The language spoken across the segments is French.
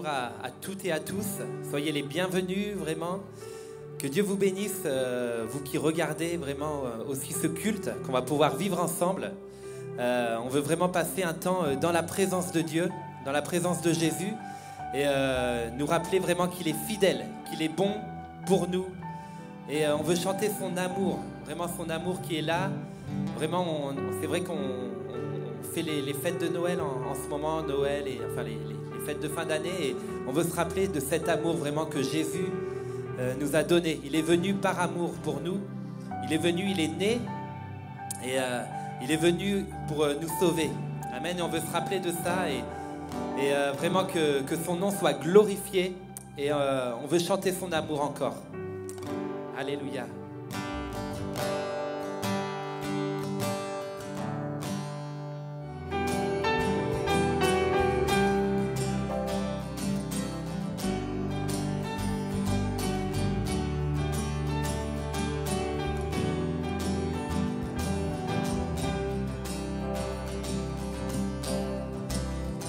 bonjour à toutes et à tous. Soyez les bienvenus, vraiment. Que Dieu vous bénisse, vous qui regardez vraiment aussi ce culte qu'on va pouvoir vivre ensemble. On veut vraiment passer un temps dans la présence de Dieu, dans la présence de Jésus, et nous rappeler vraiment qu'il est fidèle, qu'il est bon pour nous. Et on veut chanter son amour, vraiment son amour qui est là. Vraiment, c'est vrai qu'on fait les fêtes de Noël en ce moment, Noël et enfin les fêtes de fin d'année, et on veut se rappeler de cet amour vraiment que Jésus nous a donné. Il est venu par amour pour nous, il est venu, il est né, et il est venu pour nous sauver. Amen, et on veut se rappeler de ça, et vraiment que son nom soit glorifié, et on veut chanter son amour encore. Alléluia.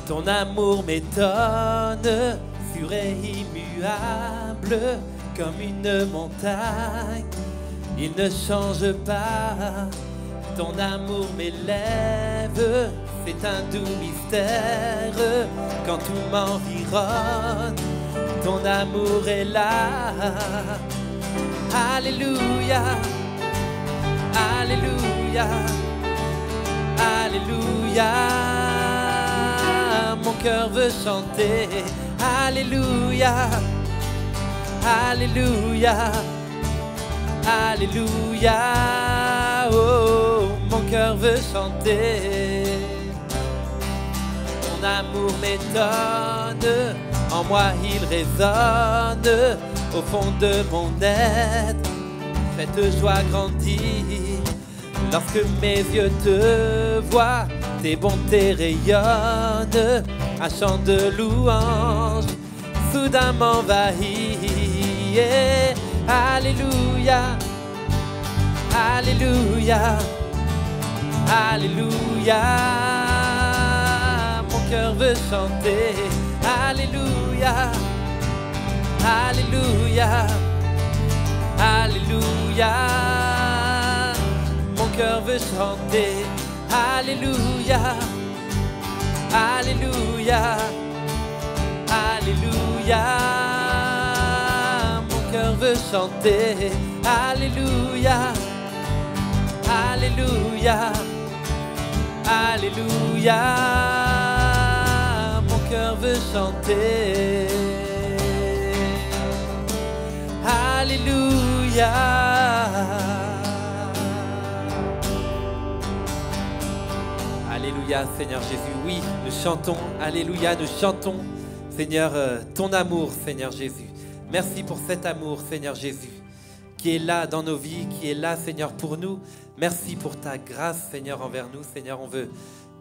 Ton amour m'étonne, sûr et immuable, comme une montagne, il ne change pas. Ton amour m'élève, c'est un doux mystère, quand tout m'environne, ton amour est là. Alléluia, Alléluia, Alléluia. Mon cœur veut chanter, Alléluia, Alléluia, Alléluia. Oh, mon cœur veut chanter. Ton amour m'étonne, en moi il résonne, au fond de mon être, cette joie grandit. Lorsque mes yeux te voient, tes bontés rayonnent, un chant de louange soudain m'envahit. Yeah. Alléluia, Alléluia, Alléluia. Mon cœur veut chanter, Alléluia, Alléluia, Alléluia. Mon cœur veut chanter, Alléluia, Alléluia, Alléluia. Mon cœur veut chanter, Alléluia, Alléluia, Alléluia. Mon cœur veut chanter, Alléluia. Alléluia, Seigneur Jésus. Oui, nous chantons, Alléluia, nous chantons, Seigneur, ton amour, Seigneur Jésus. Merci pour cet amour, Seigneur Jésus, qui est là dans nos vies, qui est là, Seigneur, pour nous. Merci pour ta grâce, Seigneur, envers nous. Seigneur, on veut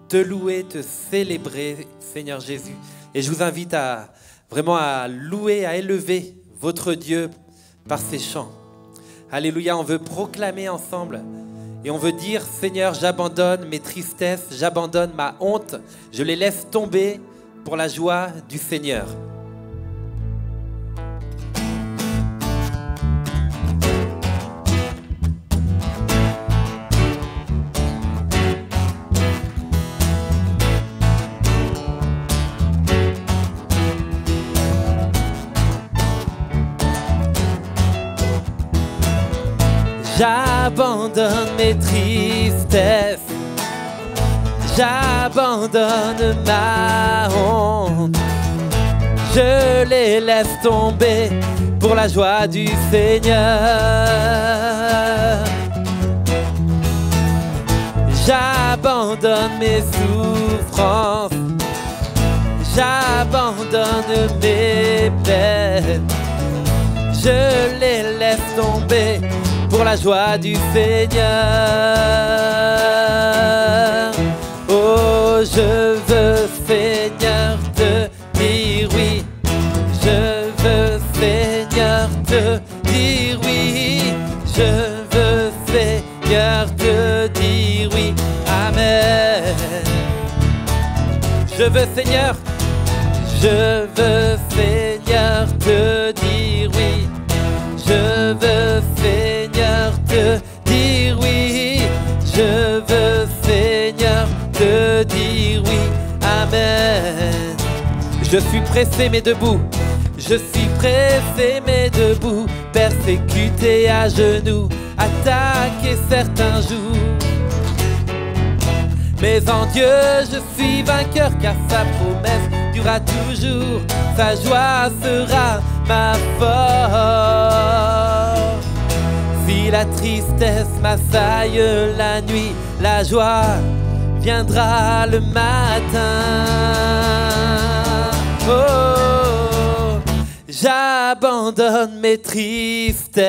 te louer, te célébrer, Seigneur Jésus. Et je vous invite vraiment à louer, à élever votre Dieu par ces chants. Alléluia, on veut proclamer ensemble. Et on veut dire, Seigneur, j'abandonne mes tristesses, j'abandonne ma honte, je les laisse tomber pour la joie du Seigneur. J'abandonne mes tristesses, j'abandonne ma honte, je les laisse tomber pour la joie du Seigneur. J'abandonne mes souffrances, j'abandonne mes peines, je les laisse tomber pour la joie du Seigneur. Oh, je veux, Seigneur, te dire oui. Je veux, Seigneur, te dire oui. Je veux, Seigneur, te dire oui. Amen. Je veux, Seigneur, Je veux, Seigneur, te dire oui. Je veux, Seigneur, te dire oui. Je veux, Seigneur, te dire oui. Amen. Je suis pressé mais debout. Je suis pressé mais debout. Persécuté à genoux, attaqué certains jours. Mais en Dieu je suis vainqueur, car sa promesse durera toujours. Sa joie sera ma force. Si la tristesse m'assaille la nuit, la joie viendra le matin. Oh, j'abandonne mes tristesses,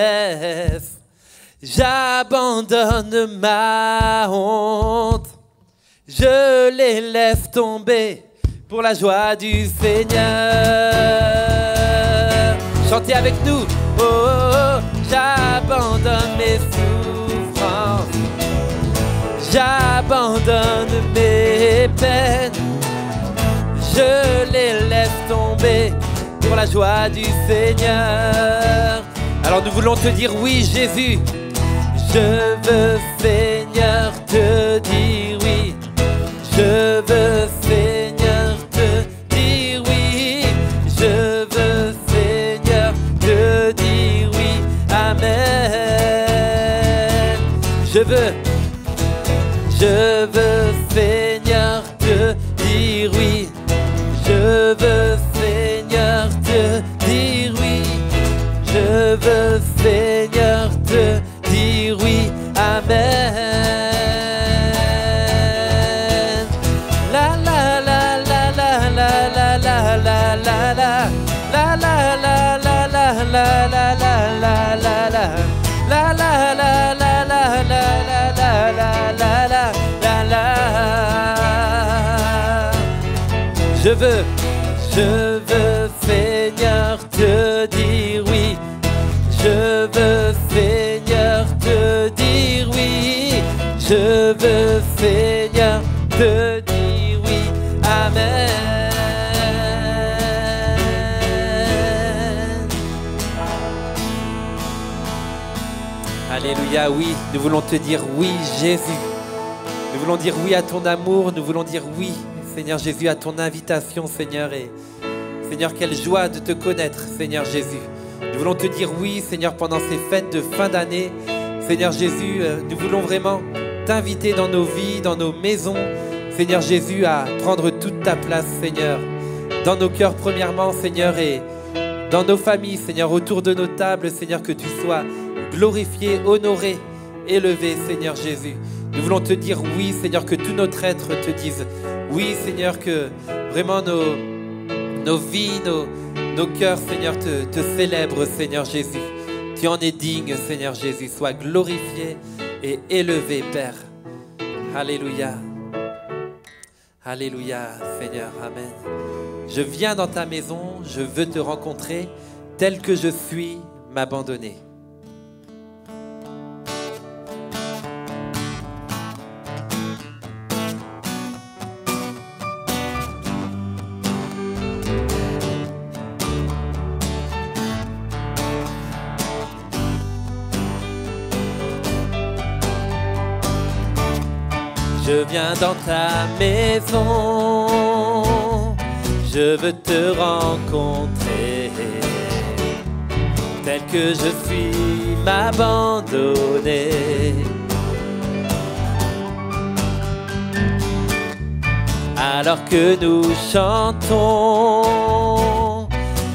j'abandonne ma honte. Je les laisse tomber pour la joie du Seigneur. Chantez avec nous. Oh, oh, oh, j'abandonne mes souffrances, j'abandonne mes peines. Je les laisse tomber pour la joie du Seigneur. Alors nous voulons te dire oui, Jésus. Je veux, Seigneur, te dire oui. Je veux, Seigneur, te dire oui. Je veux, Seigneur, te dire oui. Amen. Je veux, Seigneur, te dire oui. Je veux, Seigneur, te dire oui. Je veux, Seigneur, te dire oui. Amen. Je veux, Seigneur, te dire oui. Je veux, Seigneur, te dire oui. Je veux, Seigneur, te dire oui. Amen. Alléluia, oui, nous voulons te dire oui, Jésus. Nous voulons dire oui à ton amour, nous voulons dire oui, Seigneur Jésus, à ton invitation, Seigneur. Et Seigneur, quelle joie de te connaître, Seigneur Jésus. Nous voulons te dire oui, Seigneur, pendant ces fêtes de fin d'année. Seigneur Jésus, nous voulons vraiment t'inviter dans nos vies, dans nos maisons, Seigneur Jésus, à prendre toute ta place, Seigneur. Dans nos cœurs, premièrement, Seigneur, et dans nos familles, Seigneur, autour de nos tables, Seigneur, que tu sois glorifié, honoré, élevé, Seigneur Jésus. Nous voulons te dire oui, Seigneur, que tout notre être te dise oui, Seigneur, que vraiment nos vies, nos cœurs, Seigneur, te célèbrent, Seigneur Jésus. Tu en es digne, Seigneur Jésus. Sois glorifié et élevé, Père. Alléluia. Alléluia, Seigneur. Amen. Je viens dans ta maison, je veux te rencontrer, tel que je suis, m'abandonner. Je viens dans ta maison, je veux te rencontrer, tel que je suis, m'abandonner. Alors que nous chantons,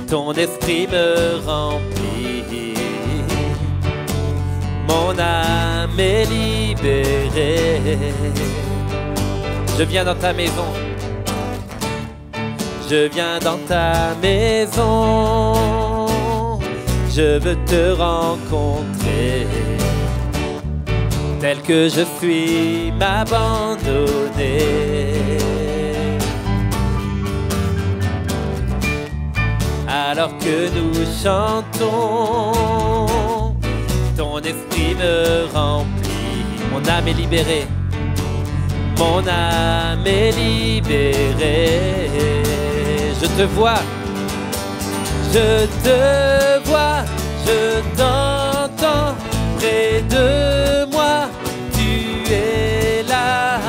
ton esprit me remplit, mon âme est libérée. Je viens dans ta maison, je viens dans ta maison, je veux te rencontrer, tel que je suis, m'abandonner. Alors que nous chantons, ton esprit me remplit, mon âme est libérée. Mon âme est libérée. Je te vois, je te vois, je t'entends près de moi, tu es là,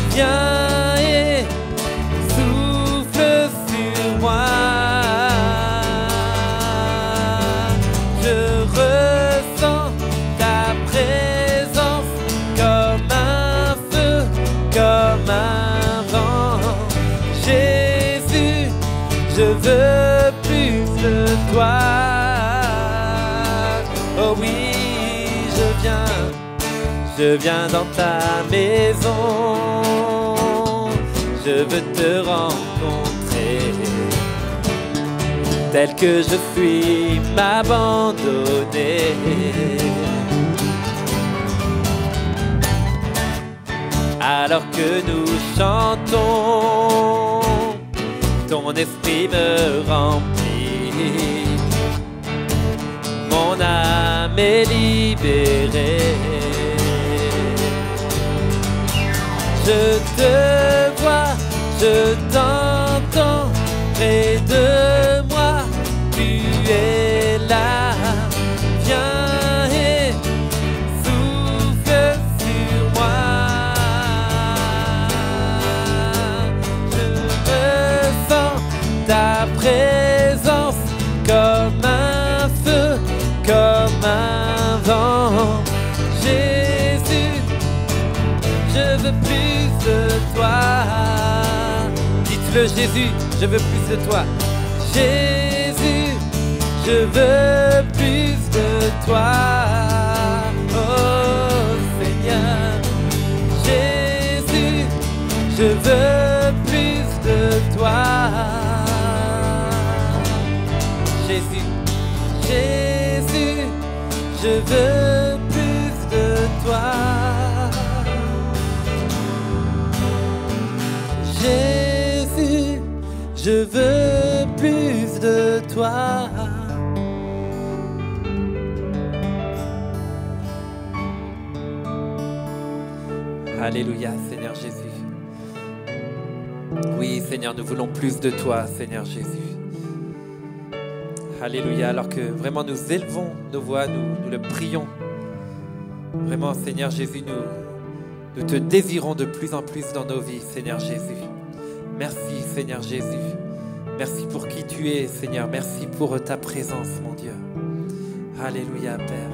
viens et souffle sur moi. Je ressens ta présence comme un feu, comme un vent. Jésus, je veux plus de toi. Oh oui, je viens dans ta maison. Je veux te rencontrer tel que je suis, m'abandonner. Alors que nous chantons, ton esprit me remplit, mon âme est libérée. Je te vois, je t'entends près de moi, tu es là, viens et souffle sur moi. Je ressens ta présence comme un feu, comme un vent. Jésus, je veux plus de toi. Dites-le, Jésus, je veux plus de toi. Jésus, je veux plus de toi. Oh Seigneur, Jésus, je veux plus de toi. Jésus, Jésus, je veux plus de toi. Jésus, je veux plus de toi. Alléluia, Seigneur Jésus. Oui, Seigneur, nous voulons plus de toi, Seigneur Jésus. Alléluia, alors que vraiment nous élevons nos voix, nous le prions. Vraiment, Seigneur Jésus, nous te désirons de plus en plus dans nos vies, Seigneur Jésus. Merci, Seigneur Jésus. Merci pour qui tu es, Seigneur. Merci pour ta présence, mon Dieu. Alléluia, Père.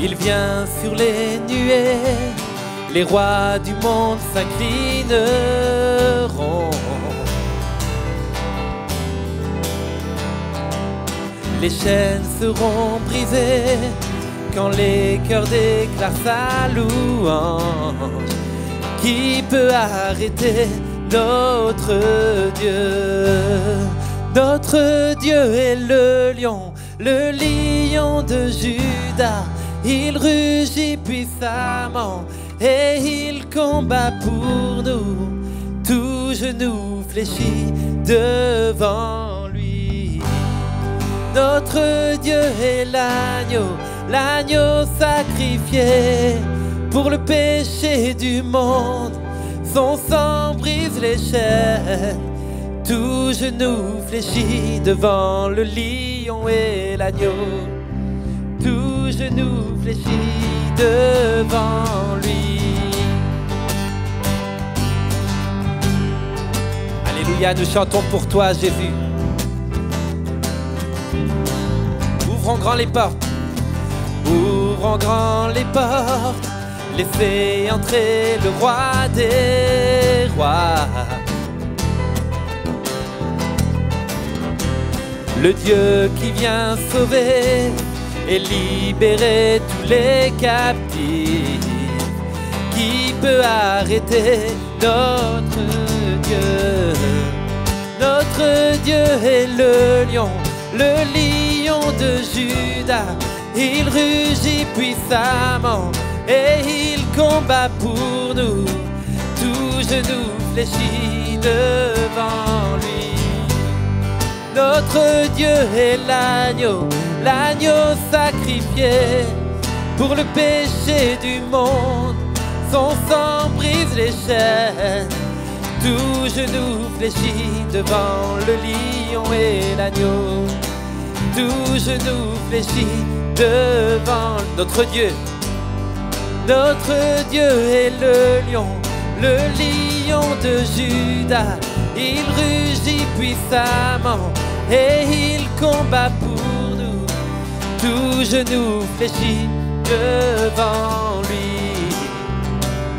Il vient sur les nuées, les rois du monde s'inclineront. Les chaînes seront brisées quand les cœurs déclarent sa louange. Qui peut arrêter notre Dieu? Notre Dieu est le lion de Juda. Il rugit puissamment et il combat pour nous. Tout genou fléchit devant lui. Notre Dieu est l'agneau sacrifié pour le péché du monde. Son sang brise les chaînes. Tout genou fléchit devant le lion et l'agneau. tout genou fléchit devant lui. Alléluia, nous chantons pour toi, Jésus. Ouvrons grand les portes, ouvrons grand les portes, laissez entrer le roi des rois. Le Dieu qui vient sauver et libérer tous les captifs. Qui peut arrêter notre Dieu? Notre Dieu est le lion de Juda. Il rugit puissamment et il combat pour nous. Tout genou fléchit devant lui. Notre Dieu est l'agneau sacrifié pour le péché du monde. Son sang brise les chaînes. Tout genou fléchit devant le lion et l'agneau. Tout genou fléchit devant notre Dieu. Notre Dieu est le lion de Juda. Il rugit puissamment et il combat pour nous. Tout genou fléchit devant lui.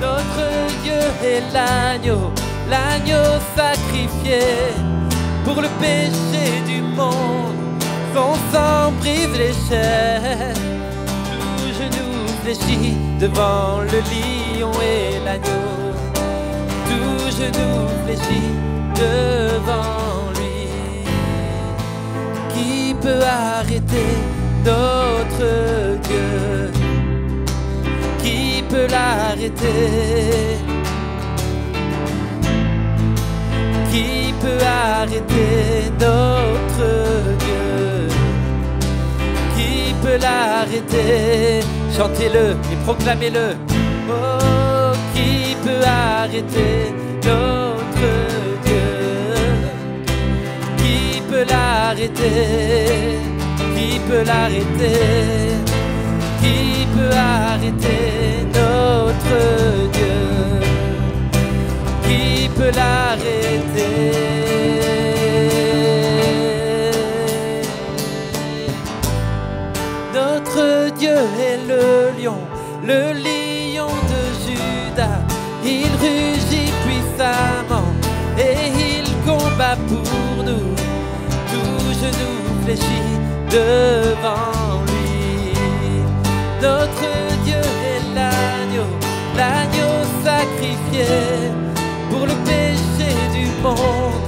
Notre Dieu est l'agneau sacrifié pour le péché du monde. Son sang brise les chaînes. Tout genou fléchit devant le lion et l'agneau. Tout genou fléchit devant lui. Qui peut arrêter notre Dieu? Qui peut l'arrêter? Qui peut arrêter notre Dieu? Qui peut l'arrêter? Chantez-le et proclamez-le. Oh, qui peut arrêter notre Dieu? Qui peut l'arrêter? Qui peut l'arrêter? Qui peut arrêter notre Dieu? Qui peut l'arrêter? Notre Dieu est le lion de Juda. Il rugit puissamment et il combat pour nous. Tout genou fléchit devant lui. Notre Dieu est l'agneau sacrifié pour le péché du monde.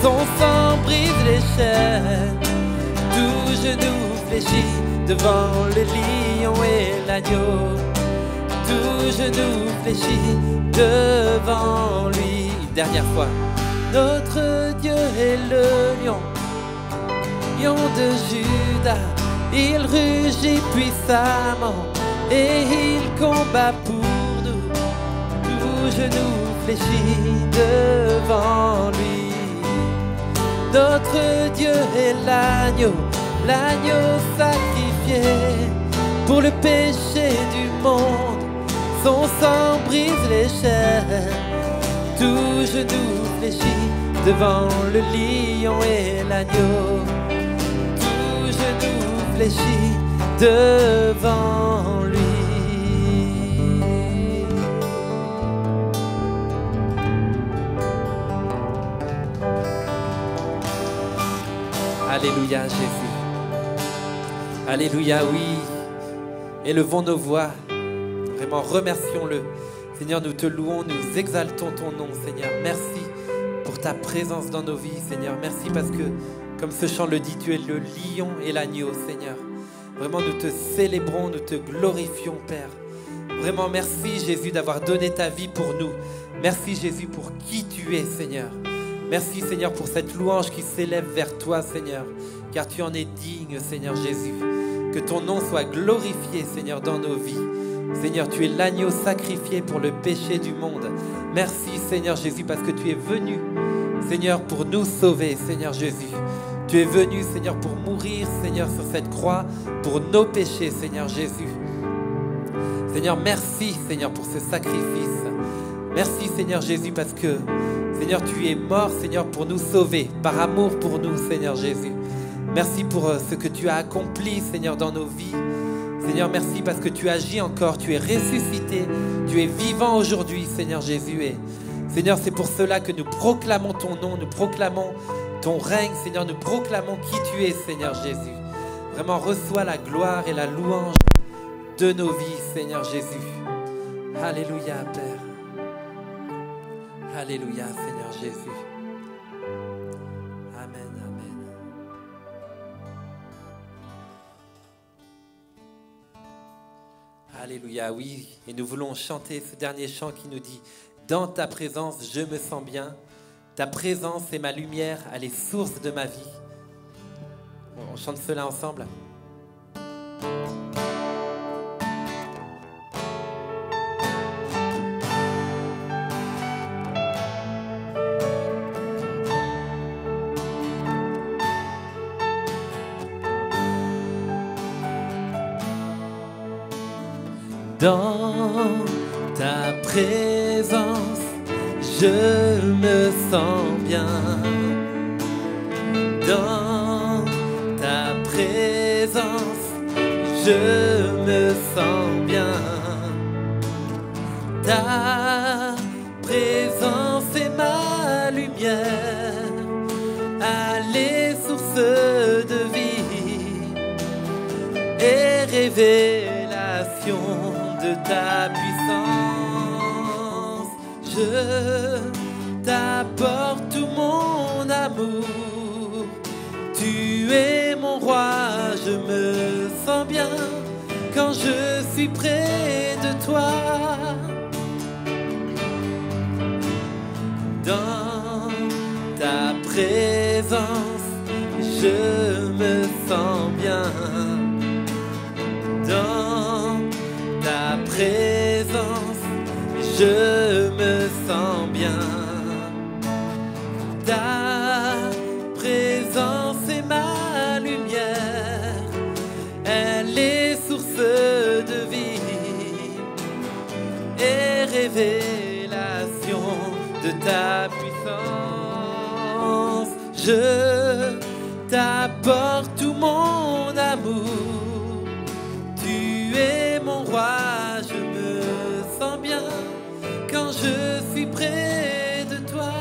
Son sang brise les chaînes. Tout genou fléchit devant le lion et l'agneau. Tout genou fléchit devant lui. Dernière fois. Notre Dieu est le lion de Juda. Il rugit puissamment et il combat pour nous. Tout genou fléchit devant lui. Notre Dieu est l'agneau sacrifié pour le péché du monde. Son sang brise les chaînes. Tout genou fléchit devant le lion et l'agneau. Tout genou fléchit devant lui. Alléluia, Jésus. Alléluia, oui. Élevons nos voix. Vraiment, remercions-le. Seigneur, nous te louons, nous exaltons ton nom, Seigneur. Merci pour ta présence dans nos vies, Seigneur. Merci parce que, comme ce chant le dit, tu es le lion et l'agneau, Seigneur. Vraiment, nous te célébrons, nous te glorifions, Père. Vraiment, merci, Jésus, d'avoir donné ta vie pour nous. Merci, Jésus, pour qui tu es, Seigneur. Merci, Seigneur, pour cette louange qui s'élève vers toi, Seigneur, car tu en es digne, Seigneur Jésus. Que ton nom soit glorifié, Seigneur, dans nos vies. Seigneur, tu es l'agneau sacrifié pour le péché du monde. Merci, Seigneur Jésus, parce que tu es venu, Seigneur, pour nous sauver, Seigneur Jésus. Tu es venu, Seigneur, pour mourir, Seigneur, sur cette croix, pour nos péchés, Seigneur Jésus. Seigneur, merci, Seigneur, pour ce sacrifice. Merci, Seigneur Jésus, parce que, Seigneur, tu es mort, Seigneur, pour nous sauver, par amour pour nous, Seigneur Jésus. Merci pour ce que tu as accompli, Seigneur, dans nos vies. Seigneur, merci parce que tu agis encore, tu es ressuscité, tu es vivant aujourd'hui, Seigneur Jésus. Et Seigneur, c'est pour cela que nous proclamons ton nom, nous proclamons ton règne, Seigneur, nous proclamons qui tu es, Seigneur Jésus. Vraiment, reçois la gloire et la louange de nos vies, Seigneur Jésus. Alléluia, Père. Alléluia, Seigneur Jésus. Amen, amen. Alléluia, oui. Et nous voulons chanter ce dernier chant qui nous dit « Dans ta présence, je me sens bien. Ta présence est ma lumière, elle est source de ma vie. » On chante cela ensemble. Dans ta présence, je me sens bien. Dans ta présence, je me sens bien. Ta présence est ma lumière, elle est source de vie et révélation de ta puissance. Je t'apporte tout mon amour. Tu es mon roi, je me sens bien quand je suis près de toi. Dans ta présence, je me sens bien. Dans ta présence, je me sens bien. Ta présence est ma lumière, elle est source de vie et révélation de ta puissance. Je t'apporte tout mon amour. Tu es mon roi, je me sens bien quand je suis près de toi.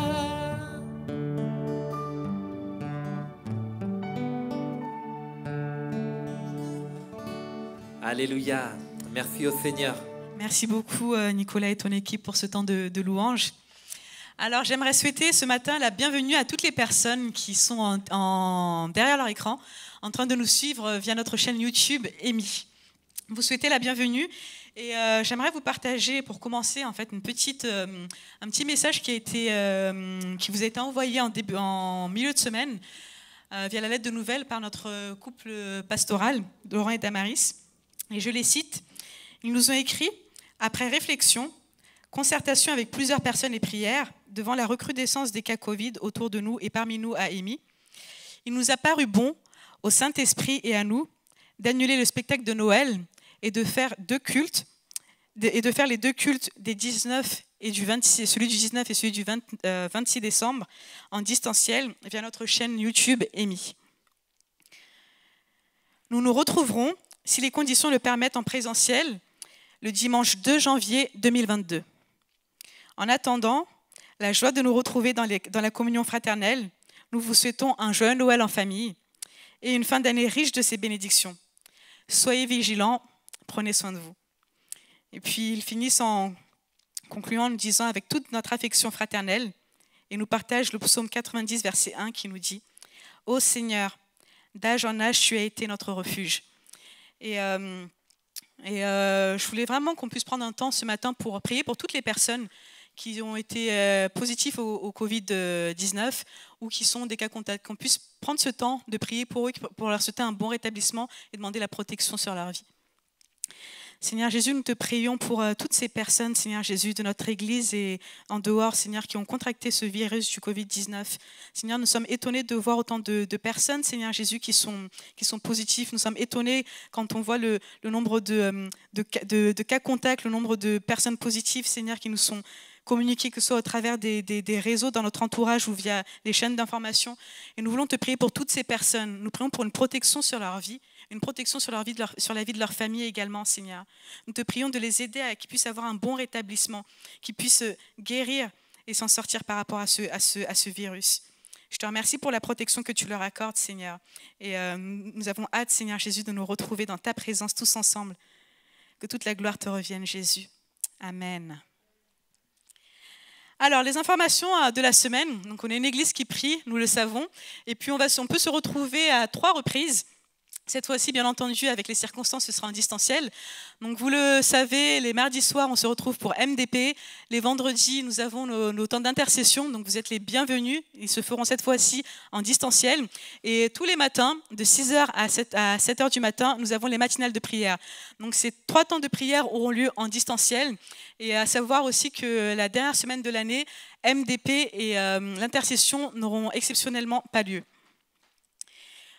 Alléluia. Merci au Seigneur. Merci beaucoup Nicolas et ton équipe pour ce temps de louange. Alors j'aimerais souhaiter ce matin la bienvenue à toutes les personnes qui sont derrière leur écran en train de nous suivre via notre chaîne YouTube EMI. Vous souhaitez la bienvenue et j'aimerais vous partager pour commencer en fait un petit message qui vous a été envoyé en milieu de semaine via la lettre de nouvelles par notre couple pastoral, Laurent et Damaris. Et je les cite. Ils nous ont écrit « Après réflexion, concertation avec plusieurs personnes et prières, devant la recrudescence des cas Covid autour de nous et parmi nous à EMI, il nous a paru bon, au Saint-Esprit et à nous, d'annuler le spectacle de Noël et de faire les deux cultes des 19 et du 26, celui du 19 et celui du 26 décembre en distanciel via notre chaîne YouTube EMI. Nous nous retrouverons, si les conditions le permettent, en présentiel le dimanche 2 janvier 2022. En attendant, la joie de nous retrouver dans la communion fraternelle, nous vous souhaitons un joyeux Noël en famille et une fin d'année riche de ses bénédictions. Soyez vigilants, prenez soin de vous. Et puis ils finissent en concluant en nous disant avec toute notre affection fraternelle, et nous partagent le psaume 90, verset 1 qui nous dit « Ô Seigneur, d'âge en âge, tu as été notre refuge. » Et je voulais vraiment qu'on puisse prendre un temps ce matin pour prier pour toutes les personnes qui ont été positifs au Covid-19 ou qui sont des cas contacts, qu'on puisse prendre ce temps de prier pour eux, pour leur souhaiter un bon rétablissement et demander la protection sur leur vie. Seigneur Jésus, nous te prions pour toutes ces personnes, Seigneur Jésus, de notre Église et en dehors, Seigneur, qui ont contracté ce virus du Covid-19. Seigneur, nous sommes étonnés de voir autant de personnes, Seigneur Jésus, qui sont positifs. Nous sommes étonnés quand on voit le nombre de cas contacts, le nombre de personnes positives, Seigneur, qui nous sont communiquer, que ce soit au travers des réseaux dans notre entourage ou via les chaînes d'information. Et nous voulons te prier pour toutes ces personnes. Nous prions pour une protection sur leur vie, une protection sur, sur la vie de leur famille également, Seigneur. Nous te prions de les aider à qu'ils puissent avoir un bon rétablissement, qu'ils puissent guérir et s'en sortir par rapport à ce virus. Je te remercie pour la protection que tu leur accordes, Seigneur. Et nous avons hâte, Seigneur Jésus, de nous retrouver dans ta présence tous ensemble. Que toute la gloire te revienne, Jésus. Amen. Alors, les informations de la semaine. Donc, on est une église qui prie, nous le savons. Et puis, on peut se retrouver à 3 reprises. Cette fois-ci, bien entendu, avec les circonstances, ce sera en distanciel. Donc, vous le savez, les mardis soirs, on se retrouve pour MDP. Les vendredis, nous avons nos temps d'intercession. Donc, vous êtes les bienvenus. Ils se feront cette fois-ci en distanciel. Et tous les matins, de 6h à 7h du matin, nous avons les matinales de prière. Donc, ces 3 temps de prière auront lieu en distanciel. Et à savoir aussi que la dernière semaine de l'année, MDP et l'intercession n'auront exceptionnellement pas lieu.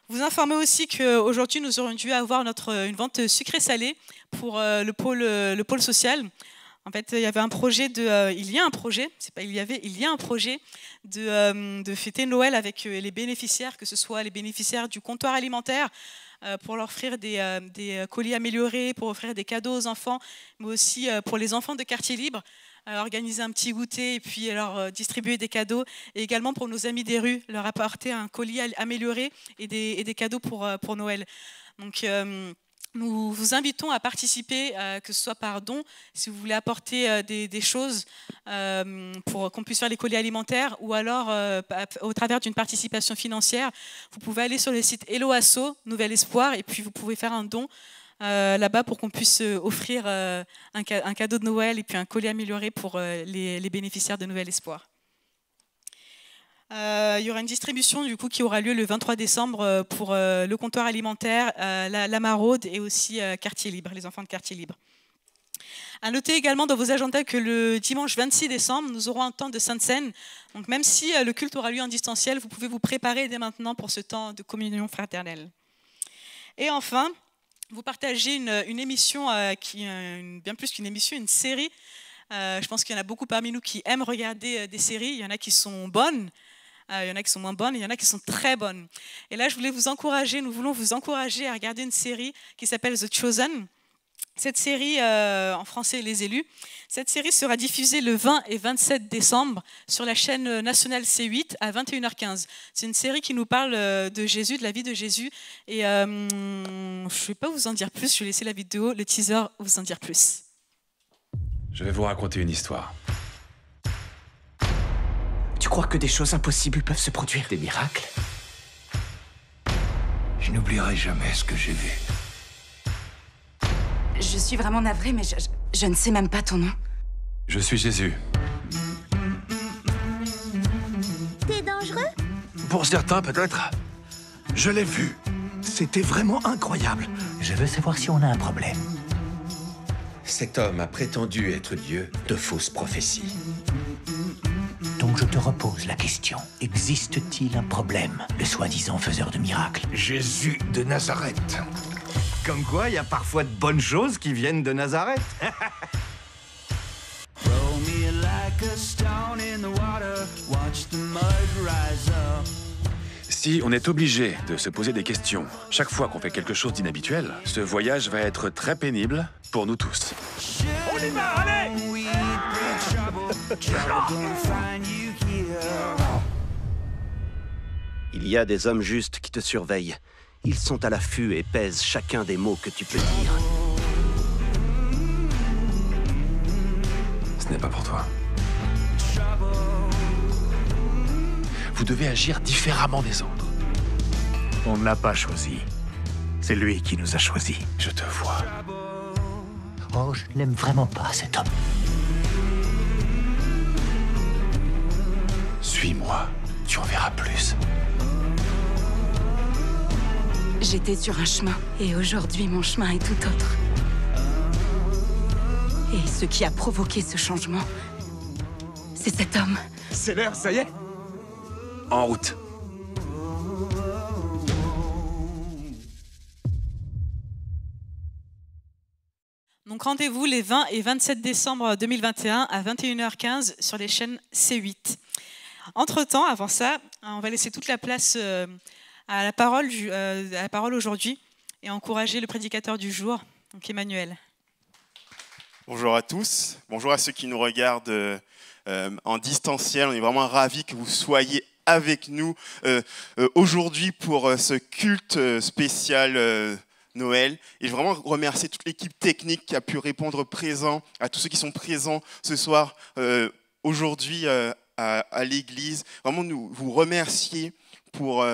Vous informez aussi qu'aujourd'hui, nous aurions dû avoir une vente sucré-salé pour le pôle social. En fait, il y a un projet de fêter Noël avec les bénéficiaires, que ce soit les bénéficiaires du comptoir alimentaire, pour leur offrir des colis améliorés, pour offrir des cadeaux aux enfants, mais aussi pour les enfants de quartier libre, organiser un petit goûter et puis leur distribuer des cadeaux, et également pour nos amis des rues, leur apporter un colis amélioré et des cadeaux pour Noël. Donc, nous vous invitons à participer, que ce soit par don, si vous voulez apporter des choses pour qu'on puisse faire les colis alimentaires, ou alors au travers d'une participation financière. Vous pouvez aller sur le site Hello Asso, Nouvel Espoir, et puis vous pouvez faire un don là-bas pour qu'on puisse offrir un cadeau de Noël et puis un colis amélioré pour les bénéficiaires de Nouvel Espoir. Il y aura une distribution du coup qui aura lieu le 23 décembre pour le comptoir alimentaire, la Maraude et aussi Quartier Libre, les enfants de Quartier Libre. À noter également dans vos agendas que le dimanche 26 décembre, nous aurons un temps de Sainte Seine. Donc même si le culte aura lieu en distanciel, vous pouvez vous préparer dès maintenant pour ce temps de communion fraternelle. Et enfin, vous partagez une émission, bien plus qu'une émission, une série. Je pense qu'il y en a beaucoup parmi nous qui aiment regarder des séries. Il y en a qui sont bonnes. Il y en a qui sont moins bonnes et il y en a qui sont très bonnes. Et là, nous voulons vous encourager à regarder une série qui s'appelle The Chosen. Cette série, en français, Les Élus. Cette série sera diffusée le 20 et 27 décembre sur la chaîne nationale C8 à 21h15. C'est une série qui nous parle de Jésus, de la vie de Jésus. Et je ne vais pas vous en dire plus, je vais laisser la vidéo, le teaser, vous en dire plus. Je vais vous raconter une histoire. Tu crois que des choses impossibles peuvent se produire? Des miracles? Je n'oublierai jamais ce que j'ai vu. Je suis vraiment navrée, mais je ne sais même pas ton nom. Je suis Jésus. T'es dangereux? Pour certains, peut-être. Je l'ai vu. C'était vraiment incroyable. Je veux savoir si on a un problème. Cet homme a prétendu être Dieu de fausses prophéties. Donc je te repose la question. Existe-t-il un problème, le soi-disant faiseur de miracles? Jésus de Nazareth. Comme quoi, il y a parfois de bonnes choses qui viennent de Nazareth. Si on est obligé de se poser des questions chaque fois qu'on fait quelque chose d'inhabituel, ce voyage va être très pénible pour nous tous. On y va, allez! Il y a des hommes justes qui te surveillent. Ils sont à l'affût et pèsent chacun des mots que tu peux dire. Ce n'est pas pour toi. Vous devez agir différemment des autres. On ne l'a pas choisi. C'est lui qui nous a choisis. Je te vois. Oh, je n'aime vraiment pas cet homme. Suis-moi, tu en verras plus. J'étais sur un chemin, et aujourd'hui, mon chemin est tout autre. Et ce qui a provoqué ce changement, c'est cet homme. C'est l'heure, ça y est. En route. Donc rendez-vous les 20 et 27 décembre 2021 à 21h15 sur les chaînes C8. Entre-temps, avant ça, on va laisser toute la place à la parole aujourd'hui et encourager le prédicateur du jour, donc Emmanuel. Bonjour à tous, bonjour à ceux qui nous regardent en distanciel. On est vraiment ravis que vous soyez avec nous aujourd'hui pour ce culte spécial Noël. Et je veux vraiment remercier toute l'équipe technique qui a pu répondre présent, à tous ceux qui sont présents ce soir, aujourd'hui à l'église. Vraiment vous remercier pour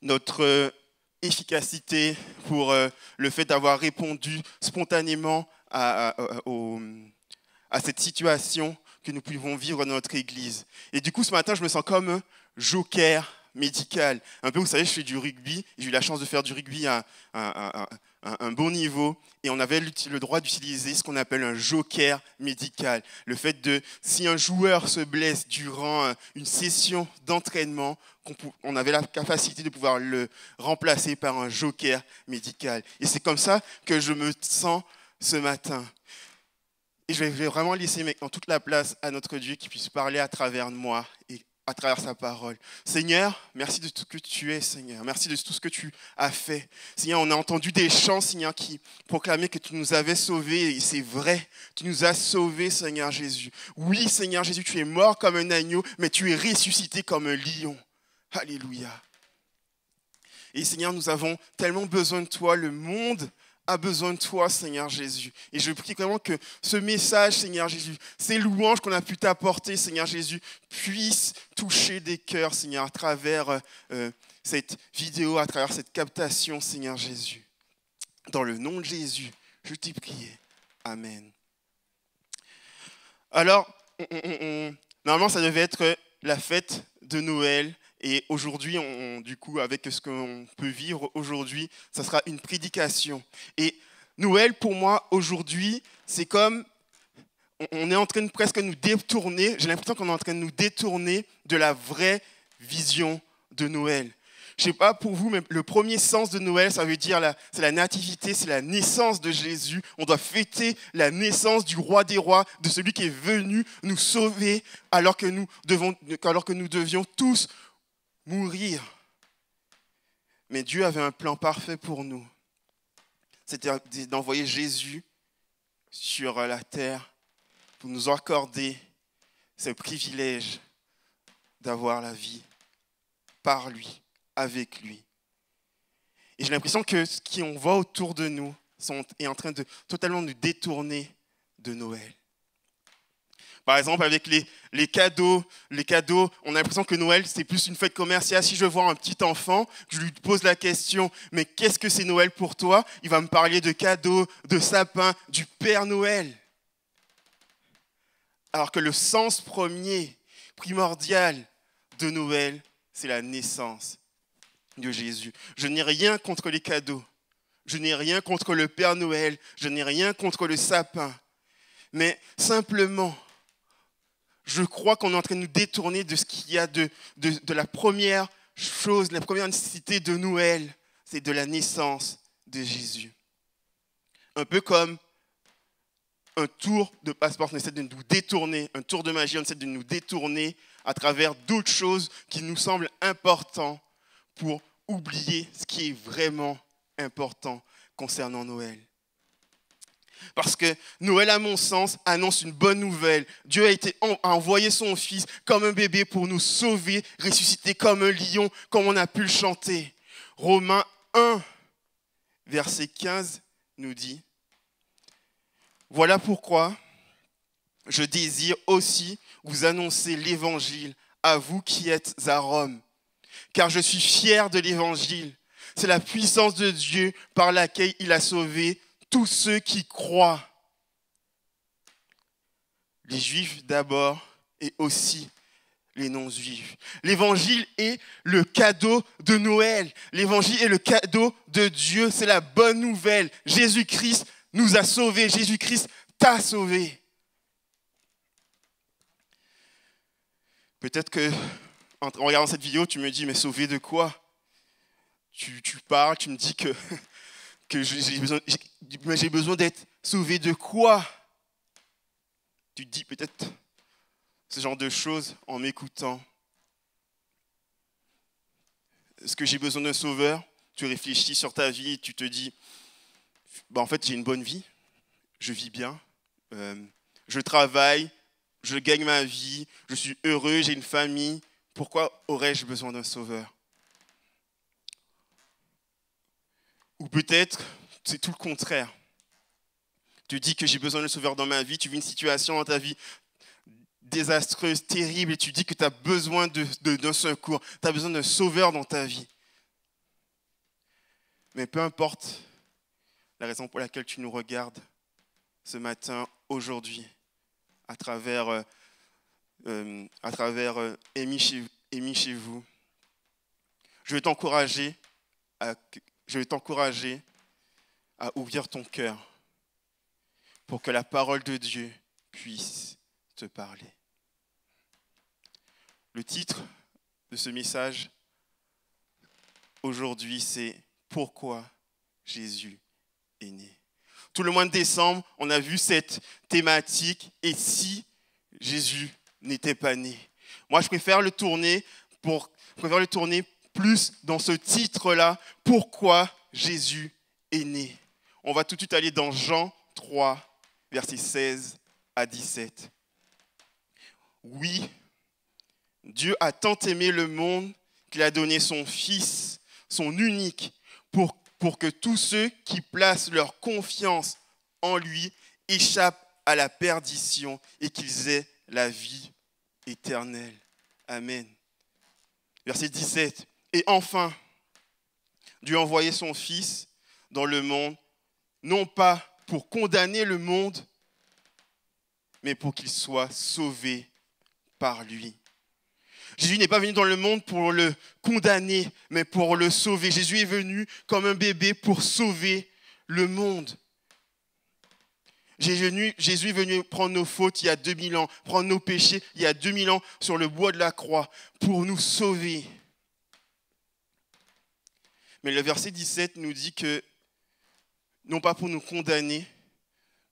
notre efficacité, pour le fait d'avoir répondu spontanément à cette situation que nous pouvons vivre dans notre église. Et du coup, ce matin, je me sens comme un joker médical. Un peu, vous savez, je fais du rugby. J'ai eu la chance de faire du rugby à un bon niveau. Et on avait le droit d'utiliser ce qu'on appelle un joker médical. Le fait de, si un joueur se blesse durant une session d'entraînement, on avait la capacité de pouvoir le remplacer par un joker médical. Et c'est comme ça que je me sens ce matin. Et je vais vraiment laisser maintenant toute la place à notre Dieu qui puisse parler à travers moi et à travers sa parole. Seigneur, merci de tout ce que tu es, Seigneur. Merci de tout ce que tu as fait. Seigneur, on a entendu des chants, Seigneur, qui proclamaient que tu nous avais sauvés. Et c'est vrai, tu nous as sauvés, Seigneur Jésus. Oui, Seigneur Jésus, tu es mort comme un agneau, mais tu es ressuscité comme un lion. Alléluia. Et Seigneur, nous avons tellement besoin de toi. Le monde a besoin de toi, Seigneur Jésus. Et je prie vraiment que ce message, Seigneur Jésus, ces louanges qu'on a pu t'apporter, Seigneur Jésus, puissent toucher des cœurs, Seigneur, à travers cette vidéo, à travers cette captation, Seigneur Jésus. Dans le nom de Jésus, je t'ai prié. Amen. Alors, normalement, ça devait être la fête de Noël. Et aujourd'hui, du coup, avec ce qu'on peut vivre aujourd'hui, ça sera une prédication. Et Noël, pour moi, aujourd'hui, c'est comme, on est en train de presque nous détourner, j'ai l'impression qu'on est en train de nous détourner de la vraie vision de Noël. Je ne sais pas pour vous, mais le premier sens de Noël, ça veut dire, c'est la nativité, c'est la naissance de Jésus. On doit fêter la naissance du roi des rois, de celui qui est venu nous sauver, alors que nous devions tous mourir. Mais Dieu avait un plan parfait pour nous. C'était d'envoyer Jésus sur la terre pour nous accorder ce privilège d'avoir la vie par lui, avec lui. Et j'ai l'impression que ce qu'on voit autour de nous est en train de totalement nous détourner de Noël. Par exemple, avec les cadeaux, on a l'impression que Noël, c'est plus une fête commerciale. Si je vois un petit enfant, je lui pose la question, mais qu'est-ce que c'est Noël pour toi? Il va me parler de cadeaux, de sapins, du Père Noël. Alors que le sens premier, primordial de Noël, c'est la naissance de Jésus. Je n'ai rien contre les cadeaux. Je n'ai rien contre le Père Noël. Je n'ai rien contre le sapin. Mais simplement, je crois qu'on est en train de nous détourner de ce qu'il y a de la première chose, la première nécessité de Noël, c'est de la naissance de Jésus. Un peu comme un tour de passe-porte, on essaie de nous détourner, un tour de magie, on essaie de nous détourner à travers d'autres choses qui nous semblent importantes pour oublier ce qui est vraiment important concernant Noël. Parce que Noël, à mon sens, annonce une bonne nouvelle. Dieu a envoyé son Fils comme un bébé pour nous sauver, ressusciter comme un lion, comme on a pu le chanter. Romains 1, verset 15 nous dit « Voilà pourquoi je désire aussi vous annoncer l'évangile à vous qui êtes à Rome, car je suis fier de l'évangile. C'est la puissance de Dieu par laquelle il a sauvé tous ceux qui croient, les Juifs d'abord et aussi les non-Juifs. L'évangile est le cadeau de Noël. L'évangile est le cadeau de Dieu. C'est la bonne nouvelle. Jésus-Christ nous a sauvés. Jésus-Christ t'a sauvé. Peut-être que, en regardant cette vidéo, tu me dis, mais sauvé de quoi? Tu parles, tu me dis que j'ai besoin d'être sauvé de quoi? Tu te dis peut-être ce genre de choses en m'écoutant. Est-ce que j'ai besoin d'un sauveur? Tu réfléchis sur ta vie et tu te dis, en fait, j'ai une bonne vie, je vis bien, je travaille, je gagne ma vie, je suis heureux, j'ai une famille. Pourquoi aurais-je besoin d'un sauveur? Ou peut-être, c'est tout le contraire. Tu dis que j'ai besoin d'un sauveur dans ma vie, tu vis une situation dans ta vie désastreuse, terrible, et tu dis que tu as besoin d'un secours, tu as besoin d'un sauveur dans ta vie. Mais peu importe la raison pour laquelle tu nous regardes ce matin, aujourd'hui, à travers Aimé chez vous, je vais t'encourager à ouvrir ton cœur pour que la parole de Dieu puisse te parler. Le titre de ce message aujourd'hui, c'est « Pourquoi Jésus est né ?» Tout le mois de décembre, on a vu cette thématique « Et si Jésus n'était pas né ?» Moi, je préfère le tourner plus dans ce titre-là, « Pourquoi Jésus est né ?» On va tout de suite aller dans Jean 3, versets 16 à 17. Oui, Dieu a tant aimé le monde qu'il a donné son Fils, son unique, pour que tous ceux qui placent leur confiance en lui échappent à la perdition et qu'ils aient la vie éternelle. Amen. Verset 17. Et enfin, Dieu a envoyé son Fils dans le monde, non pas pour condamner le monde, mais pour qu'il soit sauvé par lui. Jésus n'est pas venu dans le monde pour le condamner, mais pour le sauver. Jésus est venu comme un bébé pour sauver le monde. Jésus est venu prendre nos fautes il y a 2000 ans, prendre nos péchés il y a 2000 ans sur le bois de la croix pour nous sauver. Mais le verset 17 nous dit que, non pas pour nous condamner,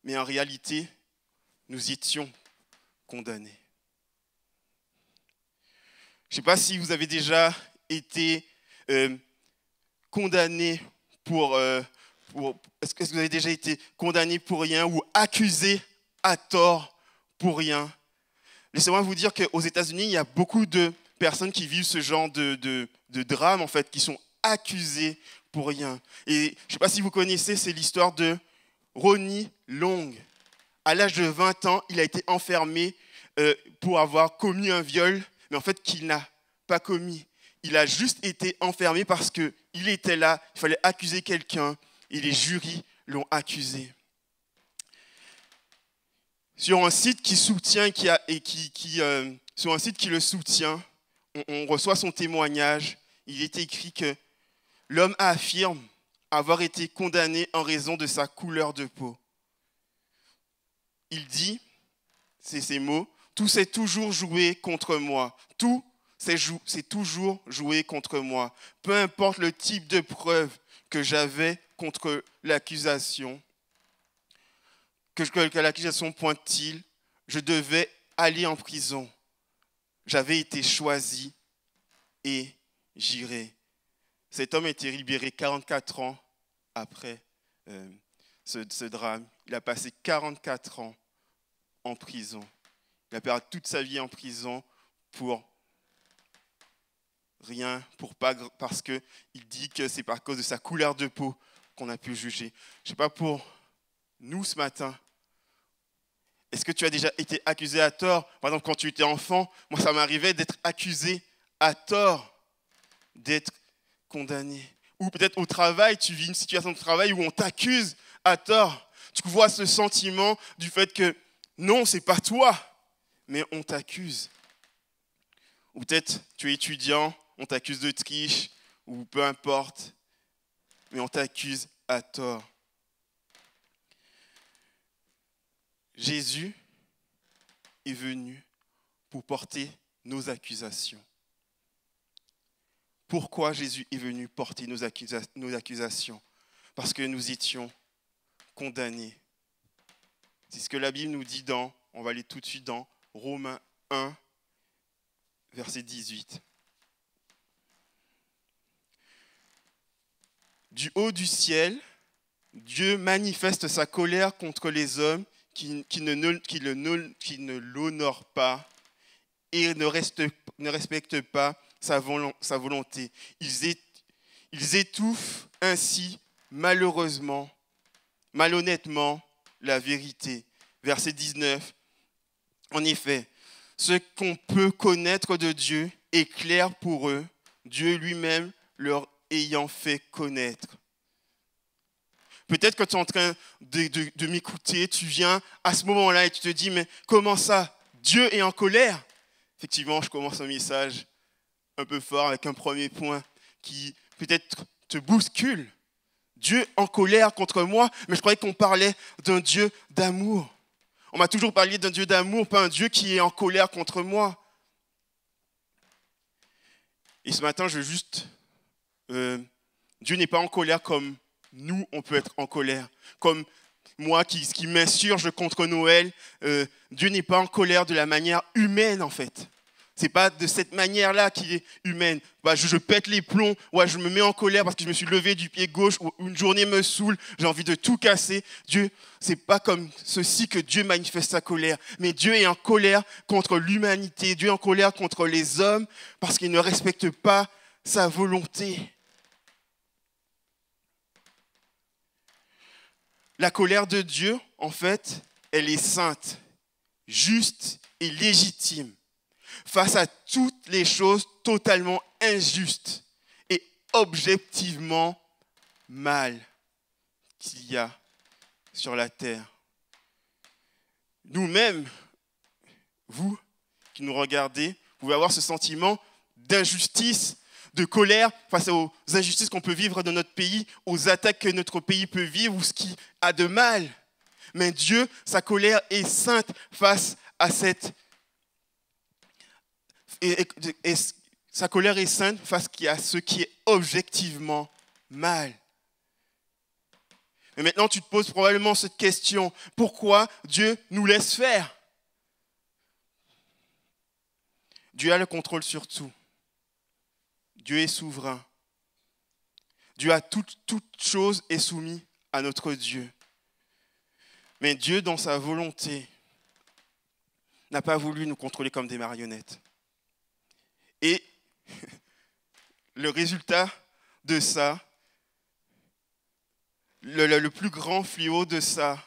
mais en réalité, nous étions condamnés. Je ne sais pas si vous avez déjà été condamné est-ce que vous avez déjà été condamné pour rien ou accusé à tort pour rien? Laissez-moi vous dire qu'aux États-Unis, il y a beaucoup de personnes qui vivent ce genre de drame, en fait, qui sont accusées pour rien. Et je ne sais pas si vous connaissez, c'est l'histoire de Ronnie Long. À l'âge de 20 ans, il a été enfermé pour avoir commis un viol, mais en fait, qu'il n'a pas commis. Il a juste été enfermé parce qu'il était là, il fallait accuser quelqu'un, et les jurys l'ont accusé. Sur un site qui soutient, sur un site qui le soutient, on reçoit son témoignage. Il est écrit que l'homme affirme avoir été condamné en raison de sa couleur de peau. Il dit, c'est ces mots, « Tout s'est toujours joué contre moi. Tout s'est toujours joué contre moi. Peu importe le type de preuve que j'avais contre l'accusation, que l'accusation pointe-t-il, je devais aller en prison. J'avais été choisi et j'irai. » Cet homme a été libéré 44 ans après ce drame. Il a passé 44 ans en prison. Il a perdu toute sa vie en prison pour rien, parce qu'il dit que c'est par cause de sa couleur de peau qu'on a pu le juger. Je ne sais pas pour nous ce matin, est-ce que tu as déjà été accusé à tort? Par exemple, quand tu étais enfant, moi ça m'arrivait d'être accusé à tort, d'être condamné. Ou peut-être au travail, tu vis une situation de travail où on t'accuse à tort. Tu vois ce sentiment du fait que non, c'est pas toi, mais on t'accuse. Ou peut-être tu es étudiant, on t'accuse de triche, ou peu importe, mais on t'accuse à tort. Jésus est venu pour porter nos accusations. Pourquoi Jésus est venu porter nos accusations? Parce que nous étions condamnés. C'est ce que la Bible nous dit on va aller tout de suite dans Romains 1, verset 18. Du haut du ciel, Dieu manifeste sa colère contre les hommes qui ne l'honorent pas et ne respectent pas sa volonté. Ils étouffent ainsi malheureusement, malhonnêtement, la vérité. Verset 19. En effet, ce qu'on peut connaître de Dieu est clair pour eux, Dieu lui-même leur ayant fait connaître. Peut-être que tu es en train de m'écouter, tu viens à ce moment-là et tu te dis, mais comment ça? Dieu est en colère? Effectivement, je commence un message un peu fort avec un premier point qui peut-être te bouscule. Dieu en colère contre moi, mais je croyais qu'on parlait d'un Dieu d'amour. On m'a toujours parlé d'un Dieu d'amour, pas un Dieu qui est en colère contre moi. Et ce matin, je veux juste... Dieu n'est pas en colère comme nous, on peut être en colère. Comme moi qui m'insurge contre Noël, Dieu n'est pas en colère de la manière humaine en fait. Ce n'est pas de cette manière-là qu'il est humaine. Je pète les plombs, je me mets en colère parce que je me suis levé du pied gauche, ou une journée me saoule, j'ai envie de tout casser. Dieu, ce n'est pas comme ceci que Dieu manifeste sa colère. Mais Dieu est en colère contre l'humanité, Dieu est en colère contre les hommes parce qu'il ne respecte pas sa volonté. La colère de Dieu, en fait, elle est sainte, juste et légitime face à toutes les choses totalement injustes et objectivement mal qu'il y a sur la terre. Nous-mêmes, vous qui nous regardez, vous pouvez avoir ce sentiment d'injustice, de colère face aux injustices qu'on peut vivre dans notre pays, aux attaques que notre pays peut vivre ou ce qui a de mal. Mais Dieu, sa colère est sainte face à cette... Et sa colère est sainte face à ce qui est objectivement mal. Mais maintenant, tu te poses probablement cette question. Pourquoi Dieu nous laisse faire? Dieu a le contrôle sur tout. Dieu est souverain. Dieu a toute chose est soumise à notre Dieu. Mais Dieu, dans sa volonté, n'a pas voulu nous contrôler comme des marionnettes. Et le résultat de ça, le plus grand fléau de ça,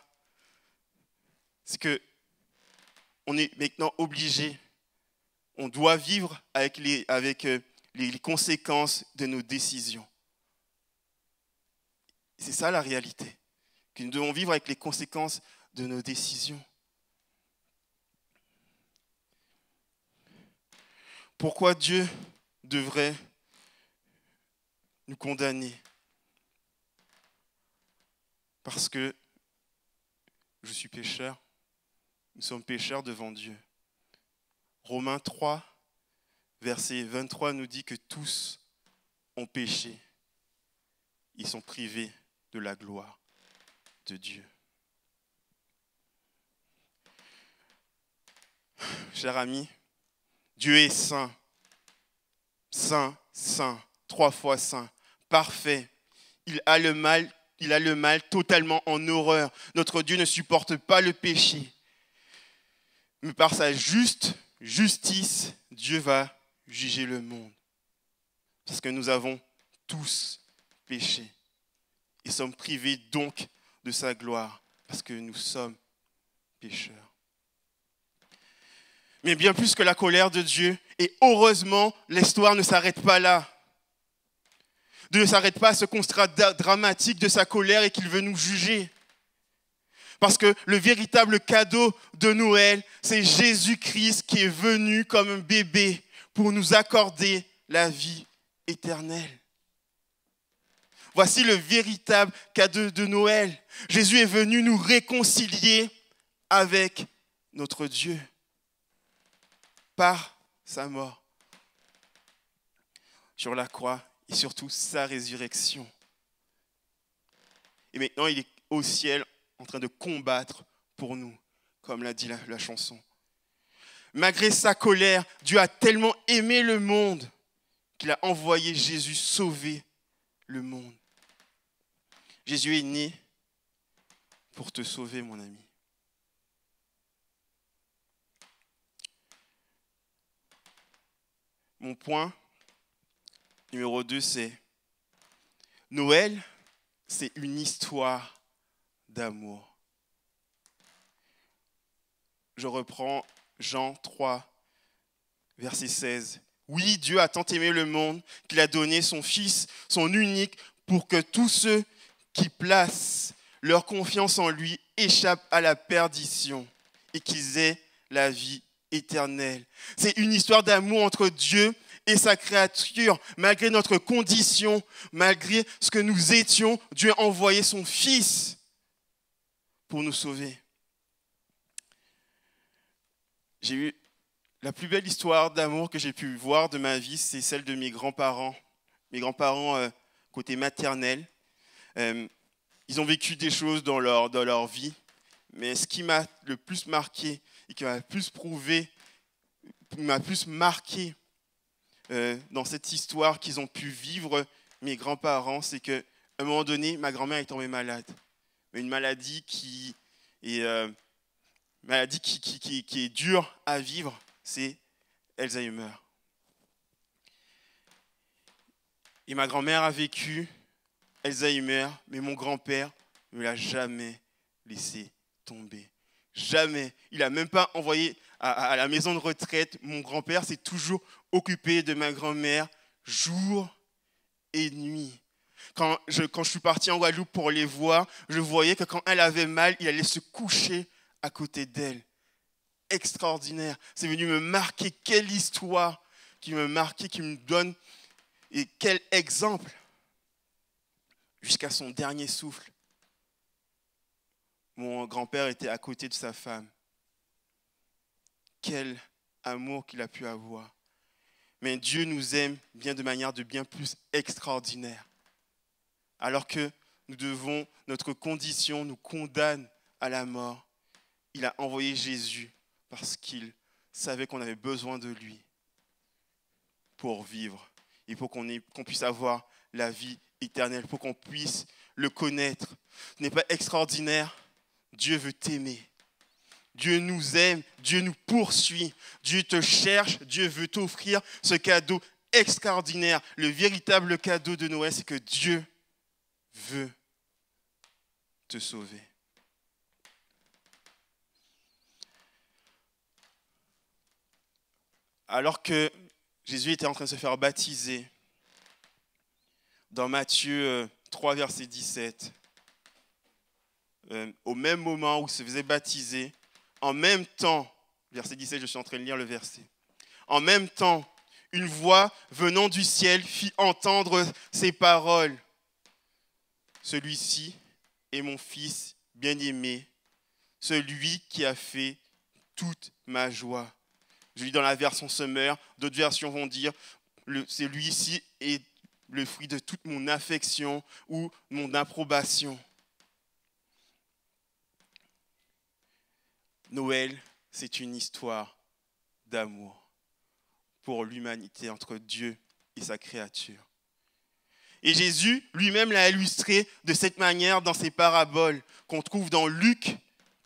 c'est que on est maintenant obligé, on doit vivre avec les conséquences de nos décisions. C'est ça la réalité, que nous devons vivre avec les conséquences de nos décisions. Pourquoi Dieu devrait nous condamner? Parce que je suis pécheur, nous sommes pécheurs devant Dieu. Romains 3, verset 23 nous dit que tous ont péché. Ils sont privés de la gloire de Dieu. Cher ami, Dieu est saint, saint, saint, 3 fois saint, parfait. Il a le mal totalement en horreur. Notre Dieu ne supporte pas le péché. Mais par sa juste justice, Dieu va juger le monde. Parce que nous avons tous péché et sommes privés donc de sa gloire parce que nous sommes pécheurs. Mais bien plus que la colère de Dieu, et heureusement, l'histoire ne s'arrête pas là. Dieu ne s'arrête pas à ce constat dramatique de sa colère et qu'il veut nous juger. Parce que le véritable cadeau de Noël, c'est Jésus-Christ qui est venu comme un bébé pour nous accorder la vie éternelle. Voici le véritable cadeau de Noël. Jésus est venu nous réconcilier avec notre Dieu par sa mort sur la croix et surtout sa résurrection. Et maintenant, il est au ciel en train de combattre pour nous, comme l'a dit la chanson. Malgré sa colère, Dieu a tellement aimé le monde qu'il a envoyé Jésus sauver le monde. Jésus est né pour te sauver, mon ami. Mon point numéro 2, c'est Noël, c'est une histoire d'amour. Je reprends Jean 3, verset 16. Oui, Dieu a tant aimé le monde qu'il a donné son Fils, son unique, pour que tous ceux qui placent leur confiance en lui échappent à la perdition et qu'ils aient la vie éternelle. C'est une histoire d'amour entre Dieu et sa créature. Malgré notre condition, malgré ce que nous étions, Dieu a envoyé son Fils pour nous sauver. J'ai eu la plus belle histoire d'amour que j'ai pu voir de ma vie, c'est celle de mes grands-parents. Mes grands-parents côté maternel. Ils ont vécu des choses dans leur vie, mais ce qui m'a le plus marqué et qui m'a le plus prouvé, m'a plus marqué dans cette histoire qu'ils ont pu vivre, mes grands-parents, c'est qu'à un moment donné, ma grand-mère est tombée malade. Une maladie qui est dure à vivre, c'est Alzheimer. Et ma grand-mère a vécu Alzheimer, mais mon grand-père ne l'a jamais laissé tomber. Jamais. Il n'a même pas envoyé à la maison de retraite. Mon grand-père s'est toujours occupé de ma grand-mère jour et nuit. Quand je suis parti en Guadeloupe pour les voir, je voyais que quand elle avait mal, il allait se coucher à côté d'elle. Extraordinaire. C'est venu me marquer. Quelle histoire qui me marquait, qui me donne, et quel exemple. Jusqu'à son dernier souffle, mon grand-père était à côté de sa femme. Quel amour qu'il a pu avoir. Mais Dieu nous aime bien de manière de bien plus extraordinaire. Alors que notre condition nous condamne à la mort, il a envoyé Jésus parce qu'il savait qu'on avait besoin de lui pour vivre et pour qu'on puisse avoir la vie éternelle, pour qu'on puisse le connaître. Ce n'est pas extraordinaire. Dieu veut t'aimer. Dieu nous aime. Dieu nous poursuit. Dieu te cherche. Dieu veut t'offrir ce cadeau extraordinaire. Le véritable cadeau de Noël, c'est que Dieu veut te sauver. Alors que Jésus était en train de se faire baptiser, dans Matthieu 3, verset 17, au même moment où il se faisait baptiser, en même temps, verset 17, je suis en train de lire le verset, en même temps, une voix venant du ciel fit entendre ces paroles. Celui-ci est mon fils bien-aimé, celui qui a fait toute ma joie. Je lis dans la version Summer, d'autres versions vont dire, celui-ci est le fruit de toute mon affection ou mon approbation. Noël, c'est une histoire d'amour pour l'humanité, entre Dieu et sa créature. Et Jésus lui-même l'a illustré de cette manière dans ses paraboles qu'on trouve dans Luc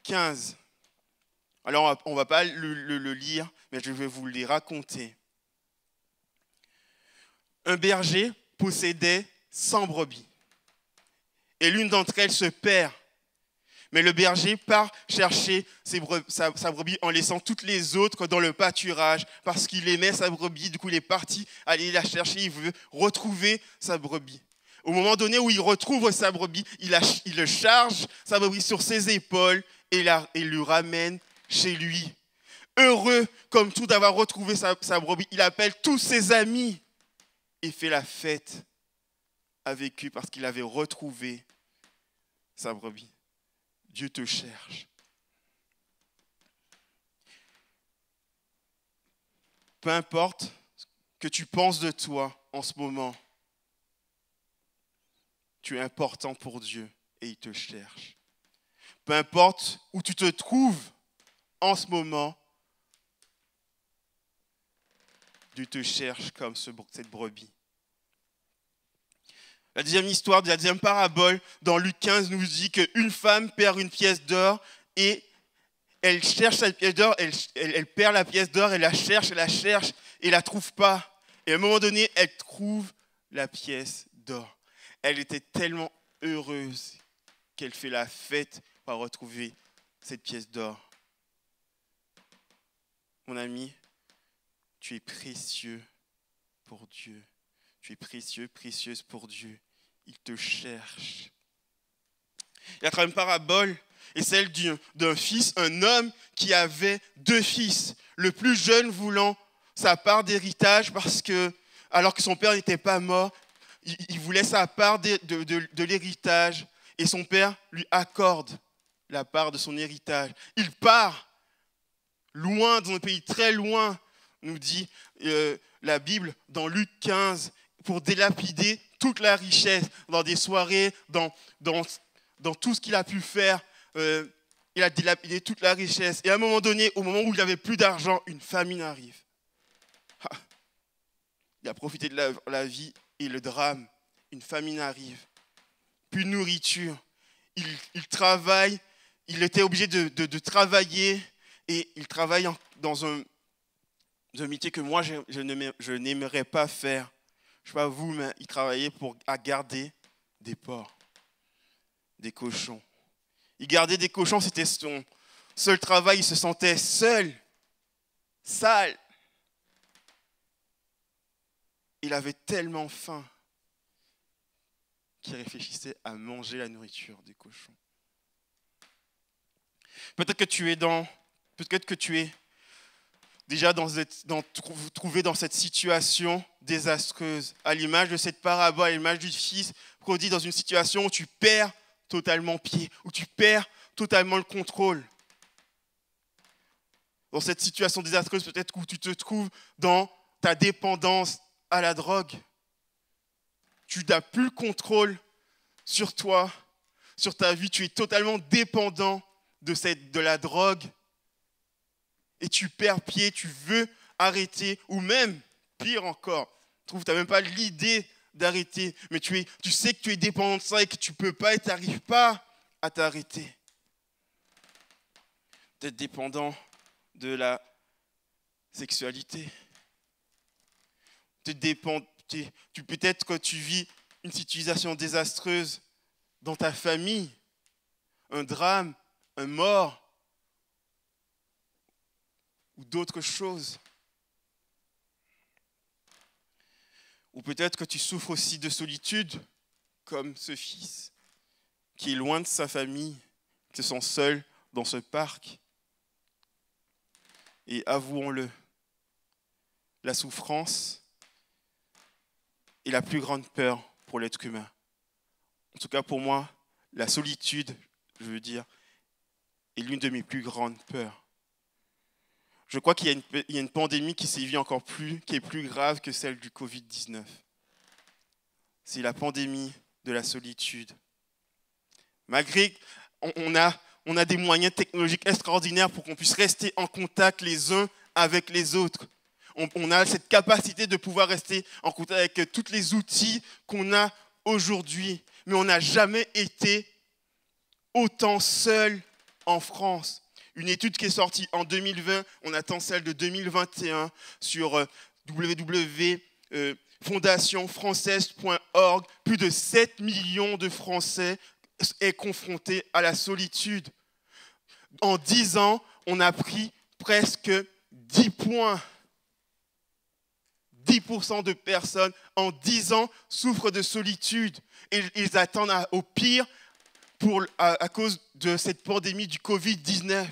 15. Alors, on ne va pas le lire, mais je vais vous les raconter. Un berger possédait 100 brebis. Et l'une d'entre elles se perd. Mais le berger part chercher sa brebis en laissant toutes les autres dans le pâturage parce qu'il aimait sa brebis. Du coup, il est parti aller la chercher. Il veut retrouver sa brebis. Au moment donné où il retrouve sa brebis, il charge sa brebis sur ses épaules et le ramène chez lui. Heureux comme tout d'avoir retrouvé sa brebis, il appelle tous ses amis et fait la fête avec eux parce qu'il avait retrouvé sa brebis. Dieu te cherche. peu importe ce que tu penses de toi en ce moment, tu es important pour Dieu et il te cherche. Peu importe où tu te trouves en ce moment, Dieu te cherche comme cette brebis. La deuxième histoire, la deuxième parabole, dans Luc 15, nous dit qu'une femme perd une pièce d'or et elle cherche cette pièce d'or, elle perd la pièce d'or, elle la cherche et la trouve pas. Et à un moment donné, elle trouve la pièce d'or. Elle était tellement heureuse qu'elle fait la fête pour retrouver cette pièce d'or. Mon ami, tu es précieux pour Dieu. Tu es précieux, précieuse pour Dieu. Il te cherche. La troisième parabole est celle d'un fils, un homme qui avait 2 fils. Le plus jeune voulant sa part d'héritage parce que, alors que son père n'était pas mort, il voulait sa part de l'héritage et son père lui accorde la part de son héritage. Il part loin, dans un pays très loin, nous dit la Bible dans Luc 15, pour dilapider toute la richesse, dans des soirées, dans tout ce qu'il a pu faire. Il a dilapidé toute la richesse. Et à un moment donné, au moment où il n'avait plus d'argent, une famine arrive. Il a profité de la vie et le drame. Une famine arrive. Plus de nourriture. Il travaille. Il était obligé de travailler. Et il travaille dans un métier que moi, je n'aimerais pas faire. Je ne sais pas vous, mais il travaillait à garder des porcs, des cochons. Il gardait des cochons, c'était son seul travail. Il se sentait seul, sale. Il avait tellement faim qu'il réfléchissait à manger la nourriture des cochons. Peut-être que tu es déjà trouvé dans cette situation désastreuse, à l'image de cette parabole, à l'image du fils prodigue dans une situation où tu perds totalement pied, où tu perds totalement le contrôle. Dans cette situation désastreuse, peut-être où tu te trouves dans ta dépendance à la drogue. Tu n'as plus le contrôle sur toi, sur ta vie, tu es totalement dépendant de la drogue. Et tu perds pied, tu veux arrêter, ou même, pire encore, tu n'as même pas l'idée d'arrêter, mais tu sais que tu es dépendant de ça et que tu peux pas et tu n'arrives pas à t'arrêter. Tu es dépendant de la sexualité. Peut-être que tu vis une situation désastreuse dans ta famille, un drame, un mort, ou d'autres choses. Ou peut-être que tu souffres aussi de solitude, comme ce fils, qui est loin de sa famille, qui se sent seul dans ce parc. Et avouons-le, la souffrance est la plus grande peur pour l'être humain. En tout cas pour moi, la solitude, je veux dire, est l'une de mes plus grandes peurs. Je crois qu'il y a une pandémie qui sévit encore plus, qui est plus grave que celle du Covid-19. C'est la pandémie de la solitude. Malgré on a des moyens technologiques extraordinaires pour qu'on puisse rester en contact les uns avec les autres. On a cette capacité de pouvoir rester en contact avec tous les outils qu'on a aujourd'hui. Mais on n'a jamais été autant seul en France. Une étude qui est sortie en 2020, on attend celle de 2021 sur www.fondationfrançaise.org. Plus de 7 millions de Français sont confrontés à la solitude. En 10 ans, on a pris presque 10 points. 10% de personnes en 10 ans souffrent de solitude. Et ils attendent au pire à cause de cette pandémie du Covid-19.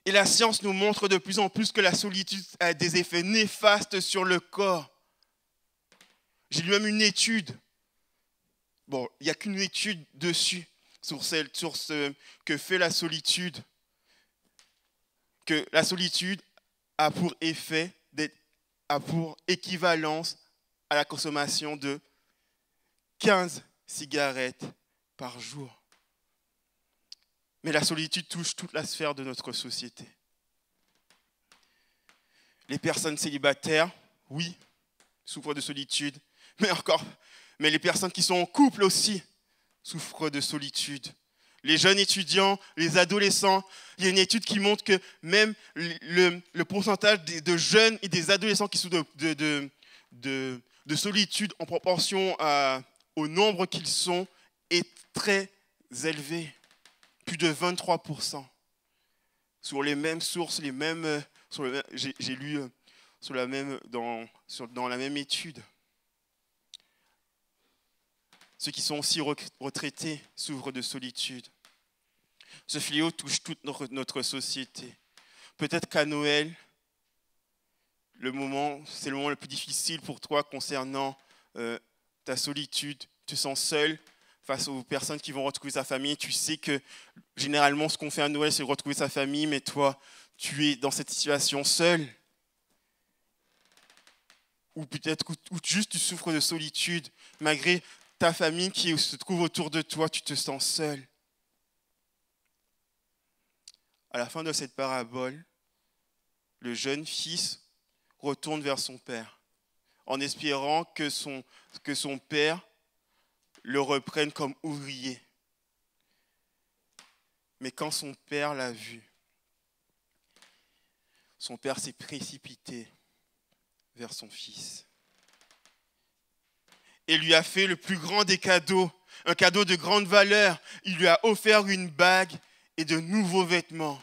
Et la science nous montre de plus en plus que la solitude a des effets néfastes sur le corps. J'ai lu même une étude. Bon, il n'y a qu'une étude dessus, sur ce que fait la solitude. Que la solitude a pour effet, a pour équivalence à la consommation de 15 cigarettes par jour. Mais la solitude touche toute la sphère de notre société. Les personnes célibataires, oui, souffrent de solitude, mais les personnes qui sont en couple aussi souffrent de solitude. Les jeunes étudiants, les adolescents, il y a une étude qui montre que même le pourcentage de jeunes et des adolescents qui souffrent de solitude en proportion au nombre qu'ils sont est très élevé. Plus de 23%. Sur les mêmes sources, j'ai lu dans la même étude. Ceux qui sont aussi retraités souffrent de solitude. Ce fléau touche toute notre société. Peut-être qu'à Noël, c'est le moment le plus difficile pour toi concernant ta solitude. Tu te sens seul face aux personnes qui vont retrouver sa famille. Tu sais que généralement, ce qu'on fait à Noël, c'est retrouver sa famille, mais toi, tu es dans cette situation seul. Ou peut-être ou juste tu souffres de solitude. Malgré ta famille qui se trouve autour de toi, tu te sens seul. À la fin de cette parabole, le jeune fils retourne vers son père, en espérant que son père le reprenne comme ouvrier. Mais quand son père l'a vu, son père s'est précipité vers son fils et lui a fait le plus grand des cadeaux, un cadeau de grande valeur. Il lui a offert une bague et de nouveaux vêtements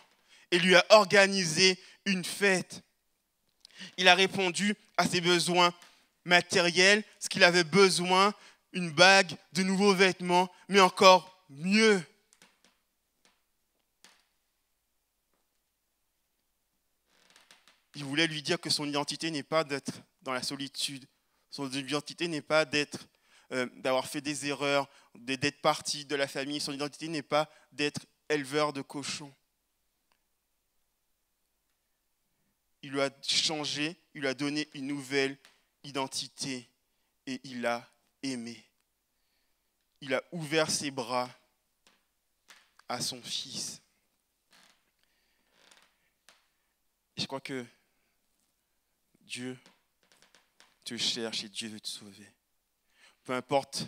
et lui a organisé une fête. Il a répondu à ses besoins matériels, ce qu'il avait besoin, une bague, de nouveaux vêtements, mais encore mieux. Il voulait lui dire que son identité n'est pas d'être dans la solitude. Son identité n'est pas d'avoir fait des erreurs, d'être parti de la famille. Son identité n'est pas d'être éleveur de cochons. Il lui a changé, il lui a donné une nouvelle identité et il l'a aimé. Il a ouvert ses bras à son fils. Et je crois que Dieu te cherche et Dieu veut te sauver. Peu importe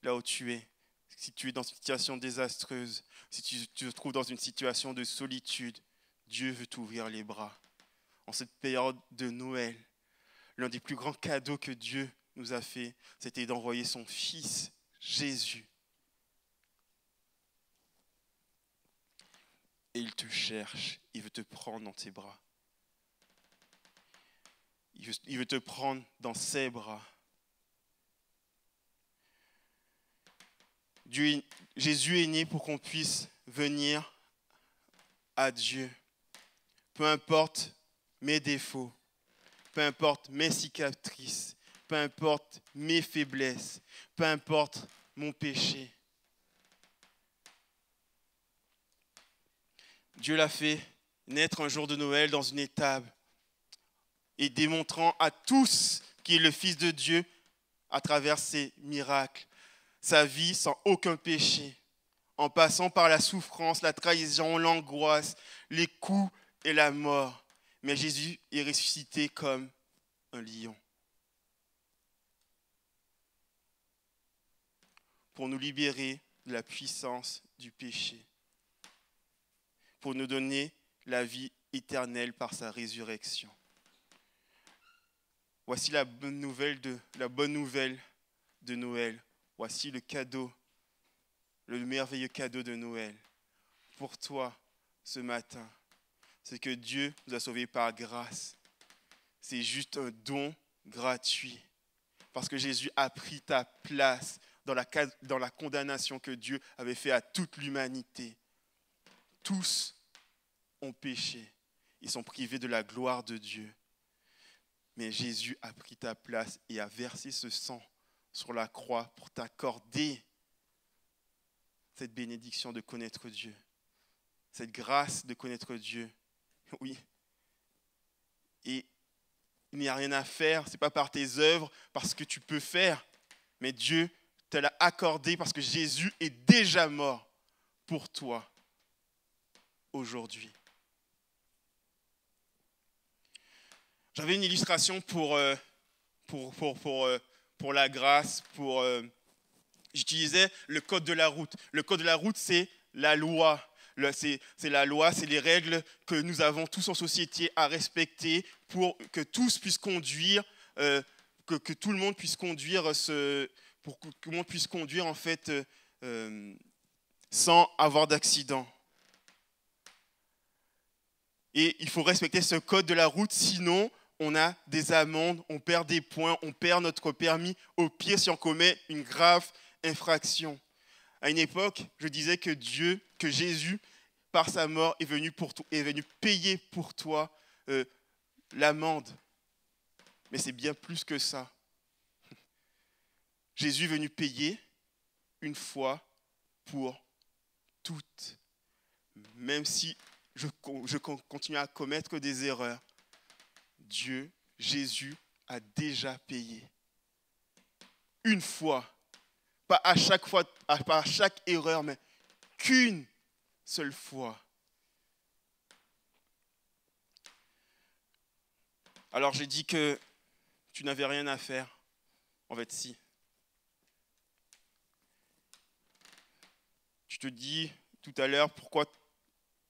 là où tu es, si tu es dans une situation désastreuse, si tu te trouves dans une situation de solitude, Dieu veut t'ouvrir les bras. En cette période de Noël, l'un des plus grands cadeaux que Dieu nous a fait, c'était d'envoyer son Fils, Jésus. Et il te cherche, il veut te prendre dans tes bras. Il veut te prendre dans ses bras. Jésus est né pour qu'on puisse venir à Dieu. Peu importe mes défauts, peu importe mes cicatrices, peu importe mes faiblesses, peu importe mon péché. Dieu l'a fait naître un jour de Noël dans une étable et démontrant à tous qu'il est le Fils de Dieu à travers ses miracles, sa vie sans aucun péché, en passant par la souffrance, la trahison, l'angoisse, les coups et la mort. Mais Jésus est ressuscité comme un lion. Pour nous libérer de la puissance du péché. Pour nous donner la vie éternelle par sa résurrection. Voici la bonne nouvelle de Noël. Voici le cadeau, le merveilleux cadeau de Noël. Pour toi, ce matin, c'est que Dieu nous a sauvés par grâce. C'est juste un don gratuit. Parce que Jésus a pris ta place dans la condamnation que Dieu avait faite à toute l'humanité. Tous ont péché. Ils sont privés de la gloire de Dieu. Mais Jésus a pris ta place et a versé ce sang sur la croix pour t'accorder cette bénédiction de connaître Dieu. Cette grâce de connaître Dieu. Oui, Et il n'y a rien à faire, ce n'est pas par tes œuvres, parce que tu peux faire, mais Dieu te l'a accordé parce que Jésus est déjà mort pour toi aujourd'hui. J'avais une illustration pour la grâce, j'utilisais le code de la route. Le code de la route, c'est la loi. C'est la loi, c'est les règles que nous avons tous en société à respecter pour que tous puissent conduire, que tout le monde puisse conduire, pour que tout le monde puisse conduire en fait sans avoir d'accident. Et il faut respecter ce code de la route, sinon on a des amendes, on perd des points, on perd notre permis, au pire si on commet une grave infraction. À une époque, je disais que Jésus, par sa mort, est venu payer pour toi l'amende. Mais c'est bien plus que ça. Jésus est venu payer une fois pour toutes. Même si je continue à commettre des erreurs, Jésus a déjà payé. Une fois. Pas à chaque fois, pas à chaque erreur, mais qu'une seule fois. Alors j'ai dit que tu n'avais rien à faire. En fait, si. Tu te dis tout à l'heure pourquoi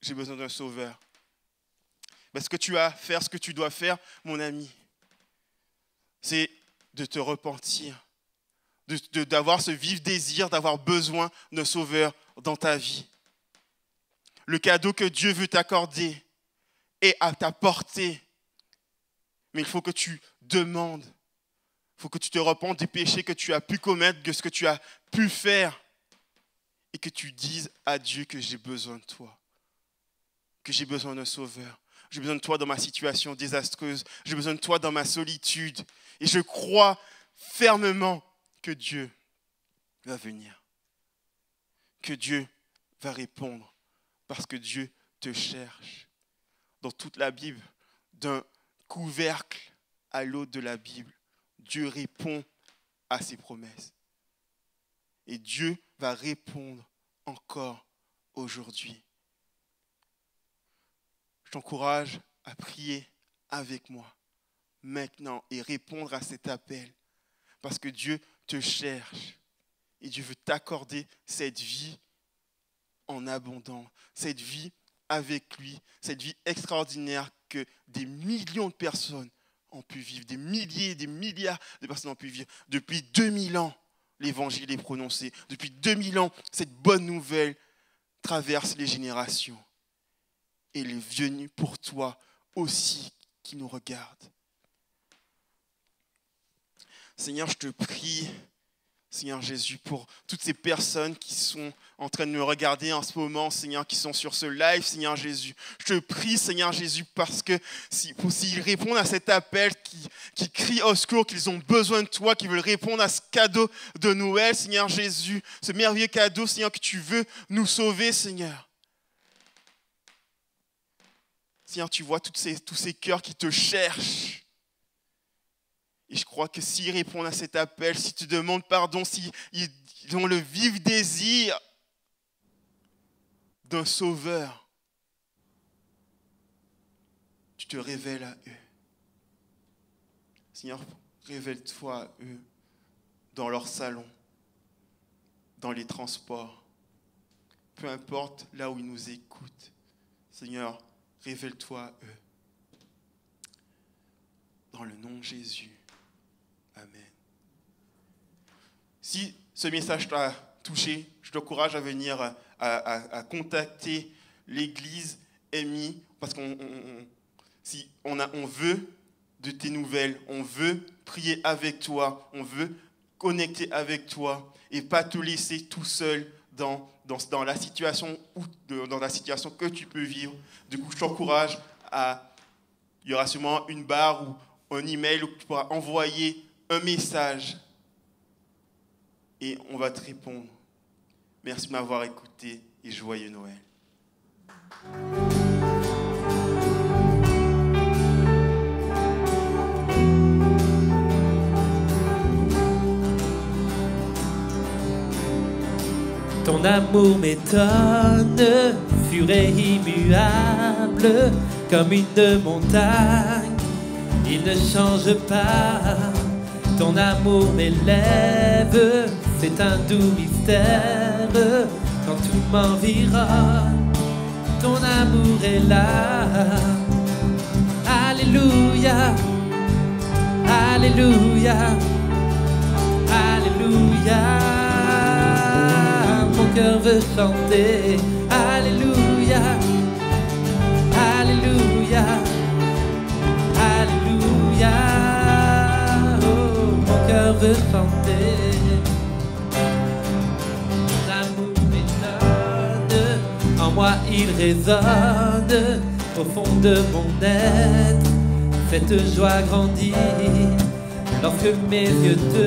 j'ai besoin d'un sauveur. Parce que tu as à faire ce que tu dois faire, mon ami. C'est de te repentir. D'avoir ce vif désir, d'avoir besoin d'un sauveur dans ta vie. Le cadeau que Dieu veut t'accorder est à ta portée. Mais il faut que tu demandes. Il faut que tu te repentes des péchés que tu as pu commettre, de ce que tu as pu faire. Et que tu dises à Dieu que j'ai besoin de toi. Que j'ai besoin d'un sauveur. J'ai besoin de toi dans ma situation désastreuse. J'ai besoin de toi dans ma solitude. Et je crois fermement que Dieu va venir, que Dieu va répondre, parce que Dieu te cherche. Dans toute la Bible, d'un couvercle à l'autre de la Bible, Dieu répond à ses promesses. Et Dieu va répondre encore aujourd'hui. Je t'encourage à prier avec moi maintenant et répondre à cet appel, parce que Dieu te cherche et Dieu veut t'accorder cette vie en abondance, cette vie avec lui, cette vie extraordinaire que des millions de personnes ont pu vivre, des milliers, des milliards de personnes ont pu vivre. Depuis 2000 ans, l'évangile est prononcé. Depuis 2000 ans, cette bonne nouvelle traverse les générations. Et elle est venue pour toi aussi qui nous regarde. Seigneur, je te prie, Seigneur Jésus, pour toutes ces personnes qui sont en train de me regarder en ce moment, Seigneur, qui sont sur ce live, Seigneur Jésus. Je te prie, Seigneur Jésus, parce que s'ils répondent à cet appel, qui crient au secours, qu'ils ont besoin de toi, qu'ils veulent répondre à ce cadeau de Noël, Seigneur Jésus, ce merveilleux cadeau, Seigneur, que tu veux nous sauver, Seigneur. Seigneur, tu vois tous ces cœurs qui te cherchent. Et je crois que s'ils répondent à cet appel, s'ils te demandent pardon, s'ils ont le vif désir d'un sauveur, tu te révèles à eux. Seigneur, révèle-toi à eux dans leur salon, dans les transports, peu importe là où ils nous écoutent. Seigneur, révèle-toi à eux. Dans le nom de Jésus. Amen. Si ce message t'a touché, je t'encourage à venir à contacter l'église MI, parce qu'on veut de tes nouvelles, on veut prier avec toi, on veut connecter avec toi et pas te laisser tout seul dans la situation dans la situation que tu peux vivre. Du coup, je t'encourage il y aura sûrement une barre ou un email où tu pourras envoyer un message et on va te répondre. Merci de m'avoir écouté et joyeux Noël. Ton amour m'étonne, sûr et immuable, comme une montagne, il ne change pas. Ton amour m'élève, c'est un doux mystère, quand tout m'environne, ton amour est là. Alléluia, Alléluia, Alléluia. Mon cœur veut chanter, Alléluia, Alléluia, Alléluia. Oh, mon cœur veut chanter. L'amour m'étonne, en moi il résonne, au fond de mon être, cette joie grandit. Lorsque mes yeux te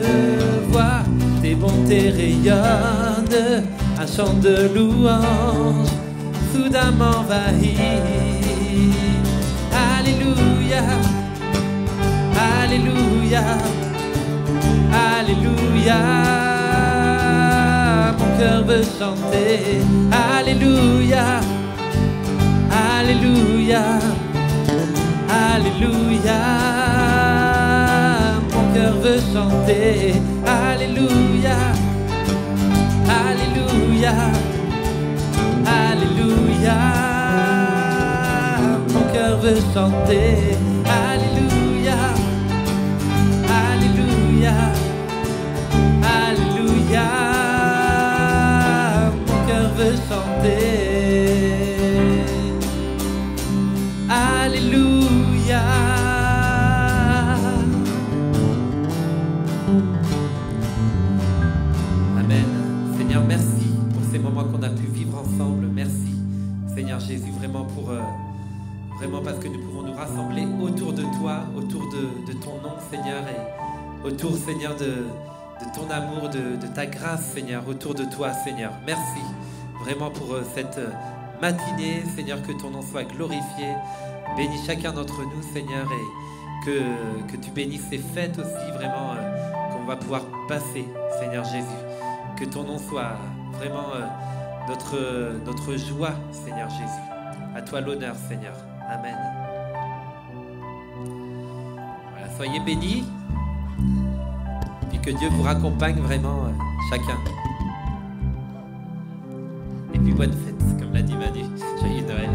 voient, tes bontés rayonnent, un chant de louange soudain m'envahit. Alléluia, Alléluia, Alléluia. Mon cœur veut chanter, Alléluia, Alléluia, Alléluia. Mon cœur veut chanter, Alléluia, Alléluia, Alléluia. Mon cœur veut chanter, Alléluia, Alléluia, Alléluia. Mon cœur veut chanter, Alléluia. Amen. Seigneur, merci pour ces moments qu'on a pu vivre ensemble. Merci, Seigneur Jésus, vraiment parce que nous pouvons nous rassembler autour de toi, autour de ton nom, Seigneur, et autour, Seigneur, de ton amour, de ta grâce, Seigneur, autour de toi, Seigneur. Merci vraiment pour cette matinée, Seigneur, que ton nom soit glorifié. Bénis chacun d'entre nous, Seigneur, et que tu bénisses ces fêtes aussi, vraiment, qu'on va pouvoir passer, Seigneur Jésus. Que ton nom soit vraiment notre joie, Seigneur Jésus. À toi l'honneur, Seigneur. Amen. Voilà, soyez bénis. Puis que Dieu vous raccompagne vraiment, chacun. Et puis bonne fête, comme l'a dit Manu. Joyeux Noël.